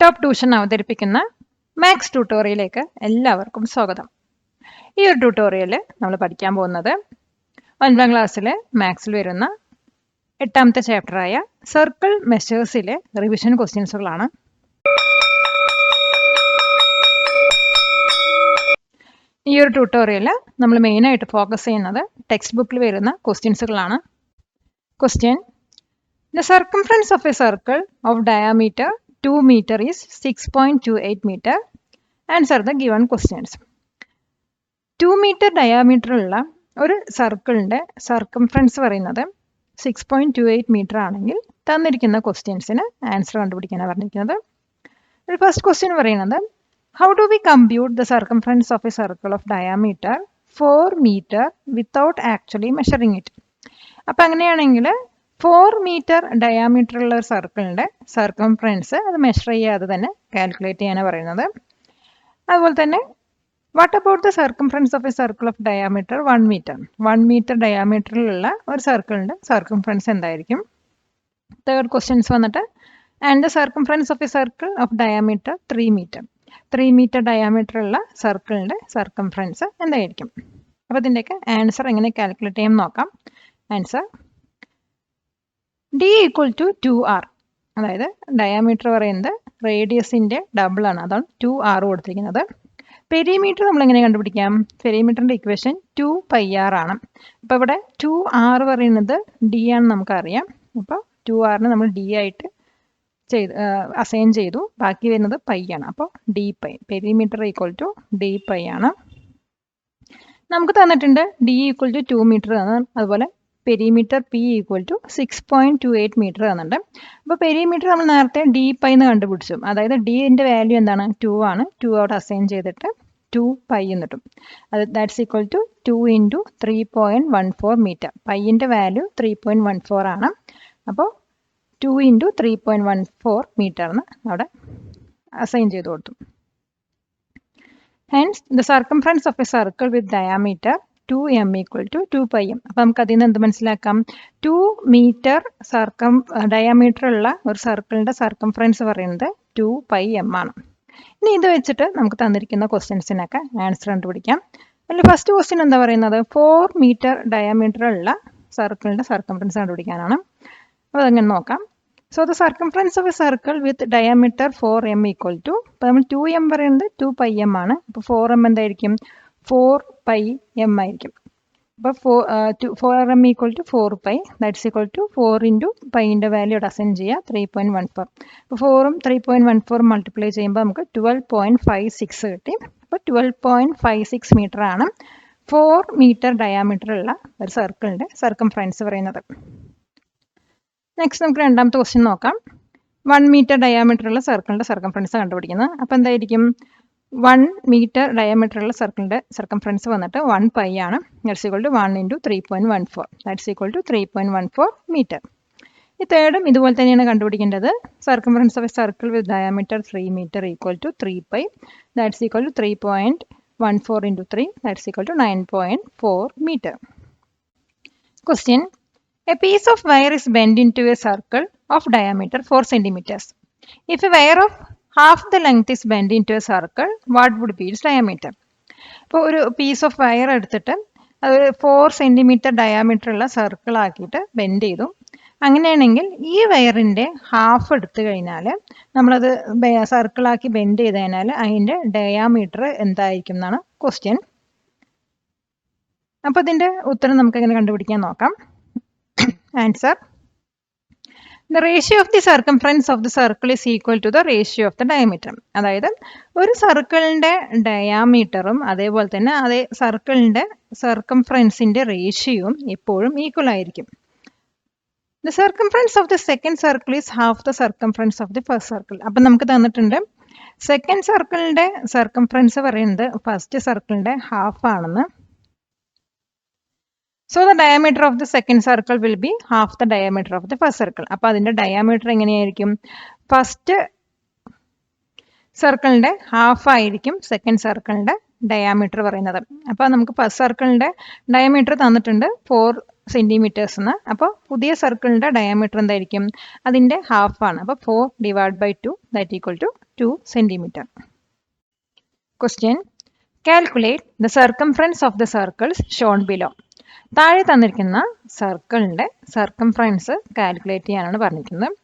Top tuition അവതരിപ്പിക്കുന്ന maths ട്യൂട്ടോറിയലിലേക്ക് എല്ലാവർക്കും സ്വാഗതം. ഈ ഒരു ട്യൂട്ടോറിയലിൽ നമ്മൾ പഠിക്കാൻ പോകുന്നത് 9ാം ക്ലാസ്സിലെ മാത്സിൽ വരുന്ന 8ാമത്തെ ചാപ്റ്ററായ സർക്കിൾ മെഷേഴ്സിലെ റിവിഷൻ ക്വസ്റ്റ്യൻസുകളാണ്. ഈ ഒരു ട്യൂട്ടോറിയലിൽ നമ്മൾ മെയിനായിട്ട് ഫോക്കസ് ചെയ്യുന്നത് ടെക്സ്റ്റ് ബുക്കിൽ വരുന്ന ക്വസ്റ്റ്യൻസുകളാണ്. Question: The circumference of a circle of diameter 2 meter is 6.28 meter. Answer the given questions. 2 meter diameter ഉള്ള ഒരു സർക്കിളിൻ്റെ സർക്കംഫറൻസ് പറയുന്നത് 6.28 മീറ്റർ ആണെങ്കിൽ തന്നിരിക്കുന്ന ക്വസ്റ്റ്യൻസിന് ആൻസർ കണ്ടുപിടിക്കാനാണ് പറഞ്ഞിരിക്കുന്നത്. ഫസ്റ്റ് ക്വസ്റ്റ്യൻ പറയുന്നത് how do we compute the circumference of a circle of diameter 4 metre without actually measuring it. അപ്പം അങ്ങനെയാണെങ്കിൽ 4 മീറ്റർ ഡയാമീറ്റർ ഉള്ള ഒരു സർക്കിളിൻ്റെ സർക്കംഫറൻസ് അത് മെഷർ ചെയ്യാതെ തന്നെ കാൽക്കുലേറ്റ് ചെയ്യാനാണ് പറയുന്നത്. അതുപോലെ തന്നെ what about the circumference of a circle of diameter 1 metre. 1 metre ഡയാമീറ്ററിലുള്ള ഒരു സർക്കിളിൻ്റെ സർക്കംഫറൻസ് എന്തായിരിക്കും? തേർഡ് ക്വസ്റ്റ്യൻസ് വന്നിട്ട് and the circumference of a circle of diameter 3 metre. 3 metre ഡയാമീറ്ററുള്ള സർക്കിളിൻ്റെ സർക്കംഫറൻസ് എന്തായിരിക്കും? അപ്പോൾ ഇതിൻ്റെയൊക്കെ ആൻസർ എങ്ങനെ കാൽക്കുലേറ്റ് ചെയ്യാൻ നോക്കാം. Answer d equal to 2r. അതായത് ഡയാമീറ്റർ പറയുന്നത് റേഡിയസിൻ്റെ ഡബിളാണ്, അതാണ് 2r കൊടുത്തിരിക്കുന്നത്. പെരിമീറ്റർ നമ്മൾ എങ്ങനെ കണ്ടുപിടിക്കാം? പെരിമീറ്ററിൻ്റെ ഇക്വേഷൻ 2πr ആണ്. അപ്പോൾ ഇവിടെ 2r പറയുന്നത് d ആണെന്ന് നമുക്കറിയാം. അപ്പോൾ 2rന് നമ്മൾ d ആയിട്ട് അസൈൻ ചെയ്തു. ബാക്കി വരുന്നത് പൈ ആണ്. അപ്പോൾ dπ, perimeter equal to dπ ആണ്. നമുക്ക് തന്നിട്ടുണ്ട് d ഈക്വൽ ടു 2 മീറ്റർ ആണ്. അതുപോലെ perimeter P equal to 6.28 metre തന്നിട്ടുണ്ട്. അപ്പോൾ പെരിമീറ്റർ നമ്മൾ നേരത്തെ dπ എന്ന് കണ്ടുപിടിച്ചു. അതായത് ഡിൻ്റെ വാല്യൂ എന്താണ്? 2 ആണ്. 2 അവിടെ അസൈൻ ചെയ്തിട്ട് 2π എന്ന് കിട്ടും. അത് that's equal to 2 into 3.14 metre. പൈൻ്റെ വാല്യൂ 3.14 ആണ്. അപ്പോൾ 2 ഇൻറ്റു 3.14 മീറ്ററിന് അവിടെ അസൈൻ ചെയ്ത് കൊടുത്തു. Hence the circumference of a circle with diameter 2m equal to 2πm. അപ്പം നമുക്ക് അതിൽ നിന്ന് എന്ത് മനസ്സിലാക്കാം? 2 മീറ്റർ ഡയാമീറ്റർ ഉള്ള ഒരു സർക്കിളിൻ്റെ സർക്കംഫറൻസ് പറയുന്നത് 2πm ആണ്. ഇനി ഇത് വെച്ചിട്ട് നമുക്ക് തന്നിരിക്കുന്ന ക്വസ്റ്റ്യൻസിനൊക്കെ ആൻസർ കണ്ടുപിടിക്കാം. അതിൽ ഫസ്റ്റ് ക്വസ്റ്റ്യൻ എന്താ പറയുന്നത്? 4 മീറ്റർ ഡയാമീറ്റർ ഉള്ള സർക്കിളിൻ്റെ സർക്കംഫറൻസ് കണ്ടുപിടിക്കാനാണ്. അപ്പോൾ അതങ്ങനെ നോക്കാം. So the circumference of a circle with diameter 4m equal to, അപ്പോൾ നമ്മൾ 2m പറയുന്നത് 2πm ആണ്. അപ്പോൾ 4m എന്തായിരിക്കും? 4πm ആയിരിക്കും. അപ്പോൾ 4m equal to 4π, that's equal to 4 into പൈൻ്റെ വാല്യൂ ഇവിടെ അസൈൻ ചെയ്യുക 3.14. അപ്പോൾ 4ഉം 3.14 മൾട്ടിപ്ലൈ ചെയ്യുമ്പോൾ നമുക്ക് 12.56 കിട്ടി. അപ്പോൾ 12.56 മീറ്റർ ആണ് 4 മീറ്റർ ഡയാമീറ്റർ ഉള്ള ഒരു സർക്കിളിൻ്റെ സർക്കംഫറൻസ് പറയുന്നത്. നെക്സ്റ്റ് നമുക്ക് രണ്ടാമത്തെ ക്വസ്റ്റ്യൻ നോക്കാം. 1 മീറ്റർ ഡയാമീറ്റർ ഉള്ള സർക്കിളിൻ്റെ സർക്കംഫറൻസ് കണ്ടുപിടിക്കുന്നത്. അപ്പോൾ എന്തായിരിക്കും? 1 മീറ്റർ ഡയാമീറ്റർ ഉള്ള സർക്കിളിൻ്റെ സർക്കംഫറൻസ് വന്നിട്ട് 1π ആണ്. That's equal to 1 into 3.14, that's equal to 3.14 metre. ഈ തേർഡും ഇതുപോലെ തന്നെയാണ് കണ്ടുപിടിക്കേണ്ടത്. Circumference of a circle with diameter 3 metre equal to 3π, that's equal to 3.14 into 3, that's equal to 9.4 metre. Question: a piece of wire is bend into a circle of diameter 4 centimeters. If a wire of half the length is bent into a circle, what would be its diameter? ഇപ്പോൾ ഒരു piece of wire എടുത്തിട്ട് അത് 4 centimetre diameter ഉള്ള circle ആക്കിയിട്ട് bend ചെയ്തു. അങ്ങനെയാണെങ്കിൽ ഈ വയറിൻ്റെ ഹാഫ് എടുത്തു കഴിഞ്ഞാൽ നമ്മളത് സർക്കിളാക്കി ബെൻഡ് ചെയ്ത് കഴിഞ്ഞാൽ അതിൻ്റെ ഡയാമീറ്റർ എന്തായിരിക്കും എന്നാണ് ക്വസ്റ്റ്യൻ. അപ്പോൾ ഇതിൻ്റെ ഉത്തരം നമുക്ക് എങ്ങനെ കണ്ടുപിടിക്കാൻ നോക്കാം. Answer: The ratio of the circumference of the circle is equal to the ratio of the diameter. അതായത് ഒരു സർക്കിളിൻ്റെ ഡയാമീറ്ററും അതേപോലെ തന്നെ അതേ സർക്കിളിൻ്റെ സർക്കംഫറൻസിൻ്റെ റേഷ്യോയും എപ്പോഴും ഈക്വൽ ആയിരിക്കും. The circumference of the second circle is half the circumference of the first circle. അപ്പം നമുക്ക് തന്നിട്ടുണ്ട് സെക്കൻഡ് സർക്കിളിൻ്റെ സർക്കംഫറൻസ് പറയുന്നത് ഫസ്റ്റ് സർക്കിളിൻ്റെ ഹാഫ് ആണെന്ന്. So the diameter of the second circle will be half the diameter of the first circle. അപ്പോൾ അതിൻ്റെ diameter എങ്ങനെയായിരിക്കും? ഫസ്റ്റ് സർക്കിളിൻ്റെ ഹാഫ് ആയിരിക്കും സെക്കൻഡ് സർക്കിളിൻ്റെ ഡയാമീറ്റർ പറയുന്നത്. അപ്പോൾ നമുക്ക് ഫസ്റ്റ് സർക്കിളിൻ്റെ ഡയമീറ്റർ തന്നിട്ടുണ്ട് 4 സെൻറ്റിമീറ്റേഴ്സ് എന്ന്. അപ്പോൾ പുതിയ സർക്കിളിൻ്റെ ഡയമീറ്റർ എന്തായിരിക്കും? അതിൻ്റെ ഹാഫാണ്. അപ്പോൾ 4 divide by 2 that equal to 2 centimetre. Question, calculate the circumference of the circles shown below. താഴെ തന്നിരിക്കുന്ന സർക്കിളിൻ്റെ സർക്കംഫറൻസ് കാൽക്കുലേറ്റ് ചെയ്യാനാണ് പറഞ്ഞിരിക്കുന്നത്.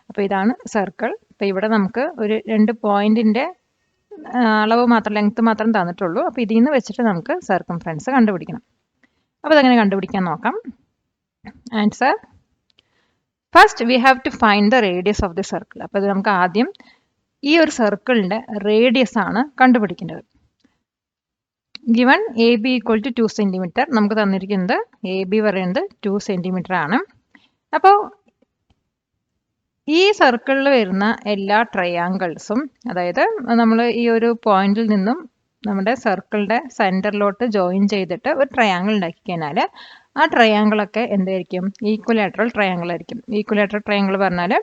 അപ്പോൾ ഇതാണ് സർക്കിൾ. അപ്പോൾ ഇവിടെ നമുക്ക് ഒരു 2 പോയിന്റിൻ്റെ അളവ് മാത്രം, ലെങ്ത് മാത്രം തന്നിട്ടുള്ളൂ. അപ്പോൾ ഇതിൽ നിന്ന് വെച്ചിട്ട് നമുക്ക് സർക്കംഫറൻസ് കണ്ടുപിടിക്കണം. അപ്പോൾ അതെങ്ങനെ കണ്ടുപിടിക്കാൻ നോക്കാം. Answer, first we have to find the radius of the circle. അപ്പോൾ ഇത് നമുക്ക് ആദ്യം ഈ ഒരു സർക്കിളിൻ്റെ റേഡിയസ് ആണ് കണ്ടുപിടിക്കേണ്ടത്. Given A B equal to 2 centimetre. നമുക്ക് തന്നിരിക്കുന്നത് എ ബി പറയുന്നത് 2 സെൻറ്റിമീറ്റർ ആണ്. അപ്പോൾ ഈ സർക്കിളിൽ വരുന്ന എല്ലാ ട്രയാങ്കിൾസും, അതായത് നമ്മൾ ഈ ഒരു പോയിന്റിൽ നിന്നും നമ്മുടെ സർക്കിളിൻ്റെ സെൻറ്ററിലോട്ട് ജോയിൻ ചെയ്തിട്ട് ഒരു ട്രയാങ്കിൾ ഉണ്ടാക്കി കഴിഞ്ഞാൽ ആ ട്രയാങ്കിളൊക്കെ എന്തായിരിക്കും? ഈക്വലാറ്ററൽ ട്രയാങ്കിൾ ആയിരിക്കും. ഈക്വലാറ്ററൽ ട്രയാങ്കിൾ പറഞ്ഞാൽ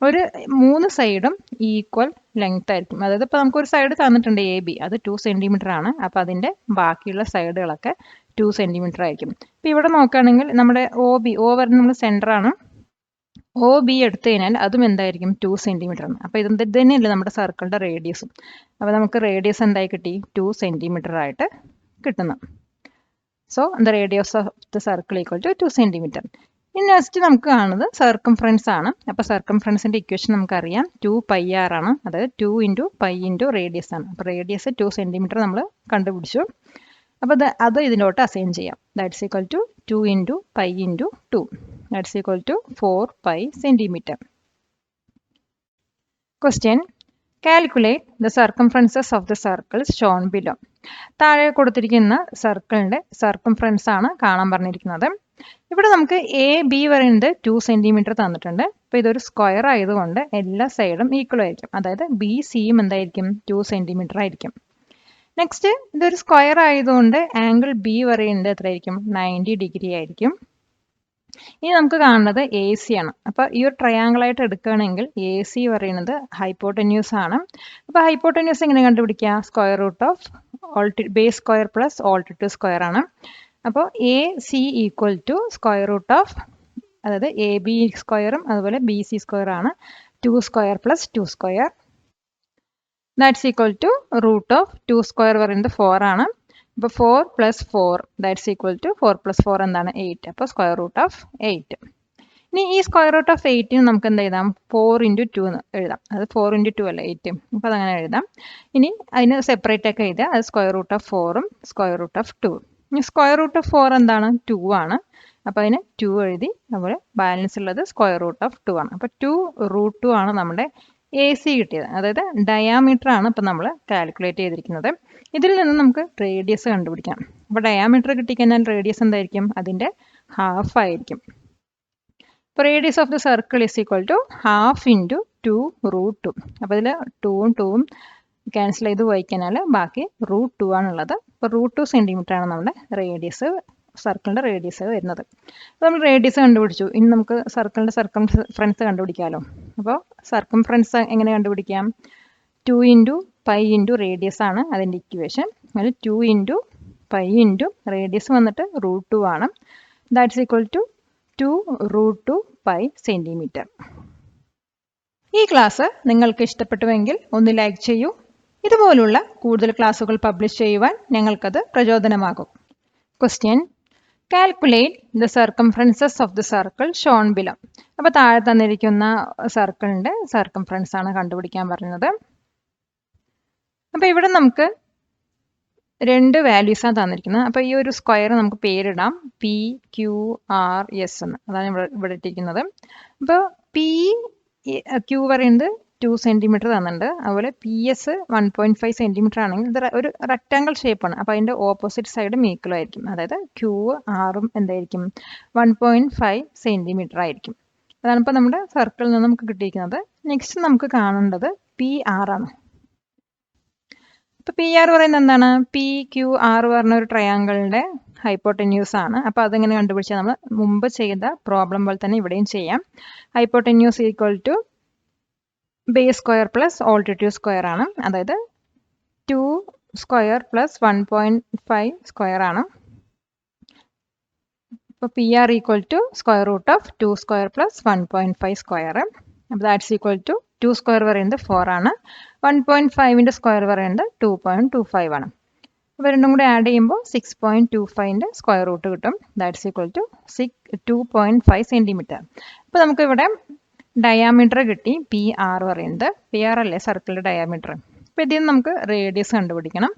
ഒരു 3 സൈഡും ഈക്വൽ ലെങ്ത് ആയിരിക്കും. അതായത് ഇപ്പോൾ നമുക്കൊരു സൈഡ് തന്നിട്ടുണ്ട് എ ബി, അത് 2 സെൻറ്റിമീറ്റർ ആണ്. അപ്പോൾ അതിൻ്റെ ബാക്കിയുള്ള സൈഡുകളൊക്കെ 2 സെൻറ്റിമീറ്റർ ആയിരിക്കും. ഇപ്പോൾ ഇവിടെ നോക്കുകയാണെങ്കിൽ നമ്മുടെ ഒ ബി, ഒ വരുന്നത് നമ്മൾ സെൻറ്ററാണ്. ഒ ബി എടുത്തു കഴിഞ്ഞാൽ അതും എന്തായിരിക്കും? 2 സെൻറ്റിമീറ്റർ ആണ്. അപ്പോൾ ഇത് തന്നെയല്ലേ നമ്മുടെ സർക്കിളിൻ്റെ റേഡിയസും. അപ്പോൾ നമുക്ക് റേഡിയസ് എന്തായി കിട്ടി? 2 സെൻറ്റിമീറ്റർ ആയിട്ട് കിട്ടുന്നു. So the radius of the circle equal to 2 centimetre. ഇനി നെക്സ്റ്റ് നമുക്ക് കാണുന്നത് സർക്കംഫറൻസ് ആണ്. അപ്പോൾ സർക്കംഫറൻസിൻ്റെ ഇക്വേഷൻ നമുക്കറിയാം, 2 പൈ ആർ ആണ്. അതായത് 2 ഇൻറ്റു പൈ ഇൻറ്റു റേഡിയസ് ആണ്. അപ്പോൾ റേഡിയസ് 2 സെൻറ്റിമീറ്റർ നമ്മൾ കണ്ടുപിടിച്ചു. അപ്പോൾ അത് ഇതിലോട്ട് അസൈൻ ചെയ്യാം. That's equal to 2 into pi into 2. That's equal to 4 pi centimetre. Question, calculate the circumferences of the circles shown below. താഴെ കൊടുത്തിരിക്കുന്ന സർക്കിളിൻ്റെ സർക്കംഫറൻസ് ആണ് കാണാൻ പറഞ്ഞിരിക്കുന്നത്. ഇവിടെ നമുക്ക് എ ബി പറയുന്നത് 2 സെൻറ്റിമീറ്റർ തന്നിട്ടുണ്ട്. അപ്പോൾ ഇതൊരു സ്ക്വയർ ആയതുകൊണ്ട് എല്ലാ സൈഡും ഈക്വൽ ആയിരിക്കും. അതായത് ബി സിയും എന്തായിരിക്കും? 2 സെൻറ്റിമീറ്റർ ആയിരിക്കും. നെക്സ്റ്റ്, ഇതൊരു സ്ക്വയർ ആയതുകൊണ്ട് ആംഗിൾ ബി പറയുന്നത് എത്രയായിരിക്കും? 90 ഡിഗ്രി ആയിരിക്കും. ഇനി നമുക്ക് കാണുന്നത് എ സി ആണ്. അപ്പോൾ ഈ ഒരു ട്രയാങ്കിൾ ആയിട്ട് എടുക്കുകയാണെങ്കിൽ എ സി പറയുന്നത് ഹൈപ്പോട്ടന്യൂസ് ആണ്. അപ്പോൾ ഹൈപ്പോട്ടന്യൂസ് എങ്ങനെ കണ്ടുപിടിക്കുക? Square root of base square plus altitude square ആണ്. അപ്പോൾ A C equal to square root of, അതായത് എ ബി സ്ക്വയറും അതുപോലെ ബി സി സ്ക്വയർ ആണ്. 2 square plus 2 square that's equal to root of 2 square പറയുന്നത് 4 ആണ്. അപ്പോൾ 4 plus 4 that's equal to 4 plus 4 എന്താണ്? 8. അപ്പോൾ സ്ക്വയർ റൂട്ട് ഓഫ് 8. ഇനി ഈ സ്ക്വയർ റൂട്ട് ഓഫ് 8 നമുക്ക് എന്ത് എഴുതാം? 4 ഇൻറ്റു 2 എന്ന് എഴുതാം. അത് 4 ഇൻറ്റു 2 അല്ല 8. അപ്പോൾ അതങ്ങനെ എഴുതാം. ഇനി അതിന് സെപ്പറേറ്റ് ഒക്കെ എഴുതുക. അത് സ്ക്വയർ റൂട്ട് ഓഫ് 4ഉം സ്ക്വയർ റൂട്ട് ഓഫ് 2. ഇനി സ്ക്വയർ റൂട്ട് ഓഫ് 4 എന്താണ്? 2 ആണ്. അപ്പോൾ അതിന് 2 എഴുതി. അതുപോലെ ബാലൻസ് ഉള്ളത് സ്ക്വയർ റൂട്ട് ഓഫ് 2 ആണ്. അപ്പോൾ 2 റൂട്ട് 2 ആണ് നമ്മുടെ എ സി കിട്ടിയത്. അതായത് ഡയാമീറ്റർ ആണ് ഇപ്പോൾ നമ്മൾ കാൽക്കുലേറ്റ് ചെയ്തിരിക്കുന്നത്. ഇതിൽ നിന്ന് നമുക്ക് റേഡിയസ് കണ്ടുപിടിക്കാം. അപ്പോൾ ഡയാമീറ്റർ കിട്ടിക്കഴിഞ്ഞാൽ റേഡിയസ് എന്തായിരിക്കും? അതിൻ്റെ ഹാഫ് ആയിരിക്കും. അപ്പോൾ radius of the circle is equal to half into 2 root 2. അപ്പോൾ ഇതിൽ 2ഉം 2ഉം ക്യാൻസൽ ചെയ്ത് പോയി കഴിഞ്ഞാൽ ബാക്കി റൂട്ട് 2 ആണുള്ളത്. അപ്പോൾ റൂട്ട് 2 സെൻറ്റിമീറ്റർ ആണ് നമ്മുടെ റേഡിയസ്, സർക്കിളിൻ്റെ റേഡിയസ് വരുന്നത്. അപ്പോൾ നമ്മൾ റേഡിയസ് കണ്ടുപിടിച്ചു. ഇനി നമുക്ക് സർക്കിളിൻ്റെ സർക്കംഫറൻസ് കണ്ടുപിടിക്കാമല്ലോ. അപ്പോൾ സർക്കംഫറൻസ് എങ്ങനെ കണ്ടുപിടിക്കാം? 2 ഇൻറ്റു പൈ ഇൻറ്റു റേഡിയസ് ആണ് അതിൻ്റെ ഇക്വേഷൻ. അതിൽ 2 ഇൻറ്റു പൈ ഇൻറ്റു റേഡിയസ് വന്നിട്ട് റൂട്ട് 2 ആണ്. That's equal to 2 root 2 pi centimetre. ഈ ക്ലാസ് നിങ്ങൾക്ക് ഇഷ്ടപ്പെട്ടുവെങ്കിൽ ഒന്ന് ലൈക്ക് ചെയ്യൂ. ഇതുപോലുള്ള കൂടുതൽ ക്ലാസ്സുകൾ പബ്ലിഷ് ചെയ്യുവാൻ ഞങ്ങൾക്കത് പ്രചോദനമാകും. Question, calculate the circumferences of the circle shown below. അപ്പോൾ താഴെ തന്നിരിക്കുന്ന സർക്കിളിൻ്റെ സർക്കംഫറൻസ് ആണ് കണ്ടുപിടിക്കാൻ പറയുന്നത്. അപ്പോൾ ഇവിടെ നമുക്ക് 2 വാല്യൂസാണ് തന്നിരിക്കുന്നത്. അപ്പോൾ ഈ ഒരു സ്ക്വയർ നമുക്ക് പേരിടാം, പി ക്യു ആർ എസ് എന്ന്. അതാണ് ഇവിടെ ഇട്ടിരിക്കുന്നത്. അപ്പോൾ പി ക്യു പറയുന്നത് 2 സെൻറ്റിമീറ്റർ തന്നിട്ടുണ്ട്. അതുപോലെ പി എസ് 1.5 സെൻറ്റിമീറ്റർ ആണെങ്കിൽ ഇത് ഒരു റെക്റ്റാങ്കിൾ ഷേപ്പാണ്. അപ്പോൾ അതിൻ്റെ ഓപ്പോസിറ്റ് സൈഡും ഈക്വൽ ആയിരിക്കും. അതായത് ക്യൂ ആറും എന്തായിരിക്കും? 1.5 സെൻറ്റിമീറ്റർ ആയിരിക്കും. അതാണ് ഇപ്പോൾ നമ്മുടെ സർക്കിളിൽ നിന്ന് നമുക്ക് കിട്ടിയിരിക്കുന്നത്. നെക്സ്റ്റ് നമുക്ക് കാണേണ്ടത് പി ആർ ആണ്. അപ്പോൾ പി ആർ പറയുന്നത് എന്താണ്? പി ക്യു ആർ പറഞ്ഞ ഒരു ട്രയാങ്കിളിൻ്റെ ഹൈപ്പോട്ടന്യൂസ് ആണ്. അപ്പോൾ അതെങ്ങനെ കണ്ടുപിടിച്ചാൽ നമ്മൾ മുമ്പ് ചെയ്ത പ്രോബ്ലം പോലെ തന്നെ ഇവിടെയും ചെയ്യാം. Hypotenuse equal to base square plus altitude square ആണ്. അതായത് 2 സ്ക്വയർ പ്ലസ് 1.5 സ്ക്വയർ ആണ്. അപ്പോൾ P R equal to square root of 2 square plus 1.5 square. അപ്പോൾ ദാറ്റ്സ് ഈക്വൽ ടു 2 സ്ക്വയർ പറയുന്നത് 4 ആണ്, 1.5ൻ്റെ സ്ക്വയർ പറയുന്നത് 2.25 ആണ്. അപ്പോൾ രണ്ടും കൂടെ ആഡ് ചെയ്യുമ്പോൾ 6.25ൻ്റെ സ്ക്വയർ റൂട്ട് കിട്ടും. That's equal to 2.5 centimetre. അപ്പോൾ നമുക്കിവിടെ ഡയാമീറ്റർ കിട്ടി, പി ആർ പറയുന്നത്. പി ആർ അല്ലേ സർക്കിളിൻ്റെ ഡയാമീറ്റർ. അപ്പോൾ ഇതിൽ നിന്ന് നമുക്ക് റേഡിയസ് കണ്ടുപിടിക്കണം.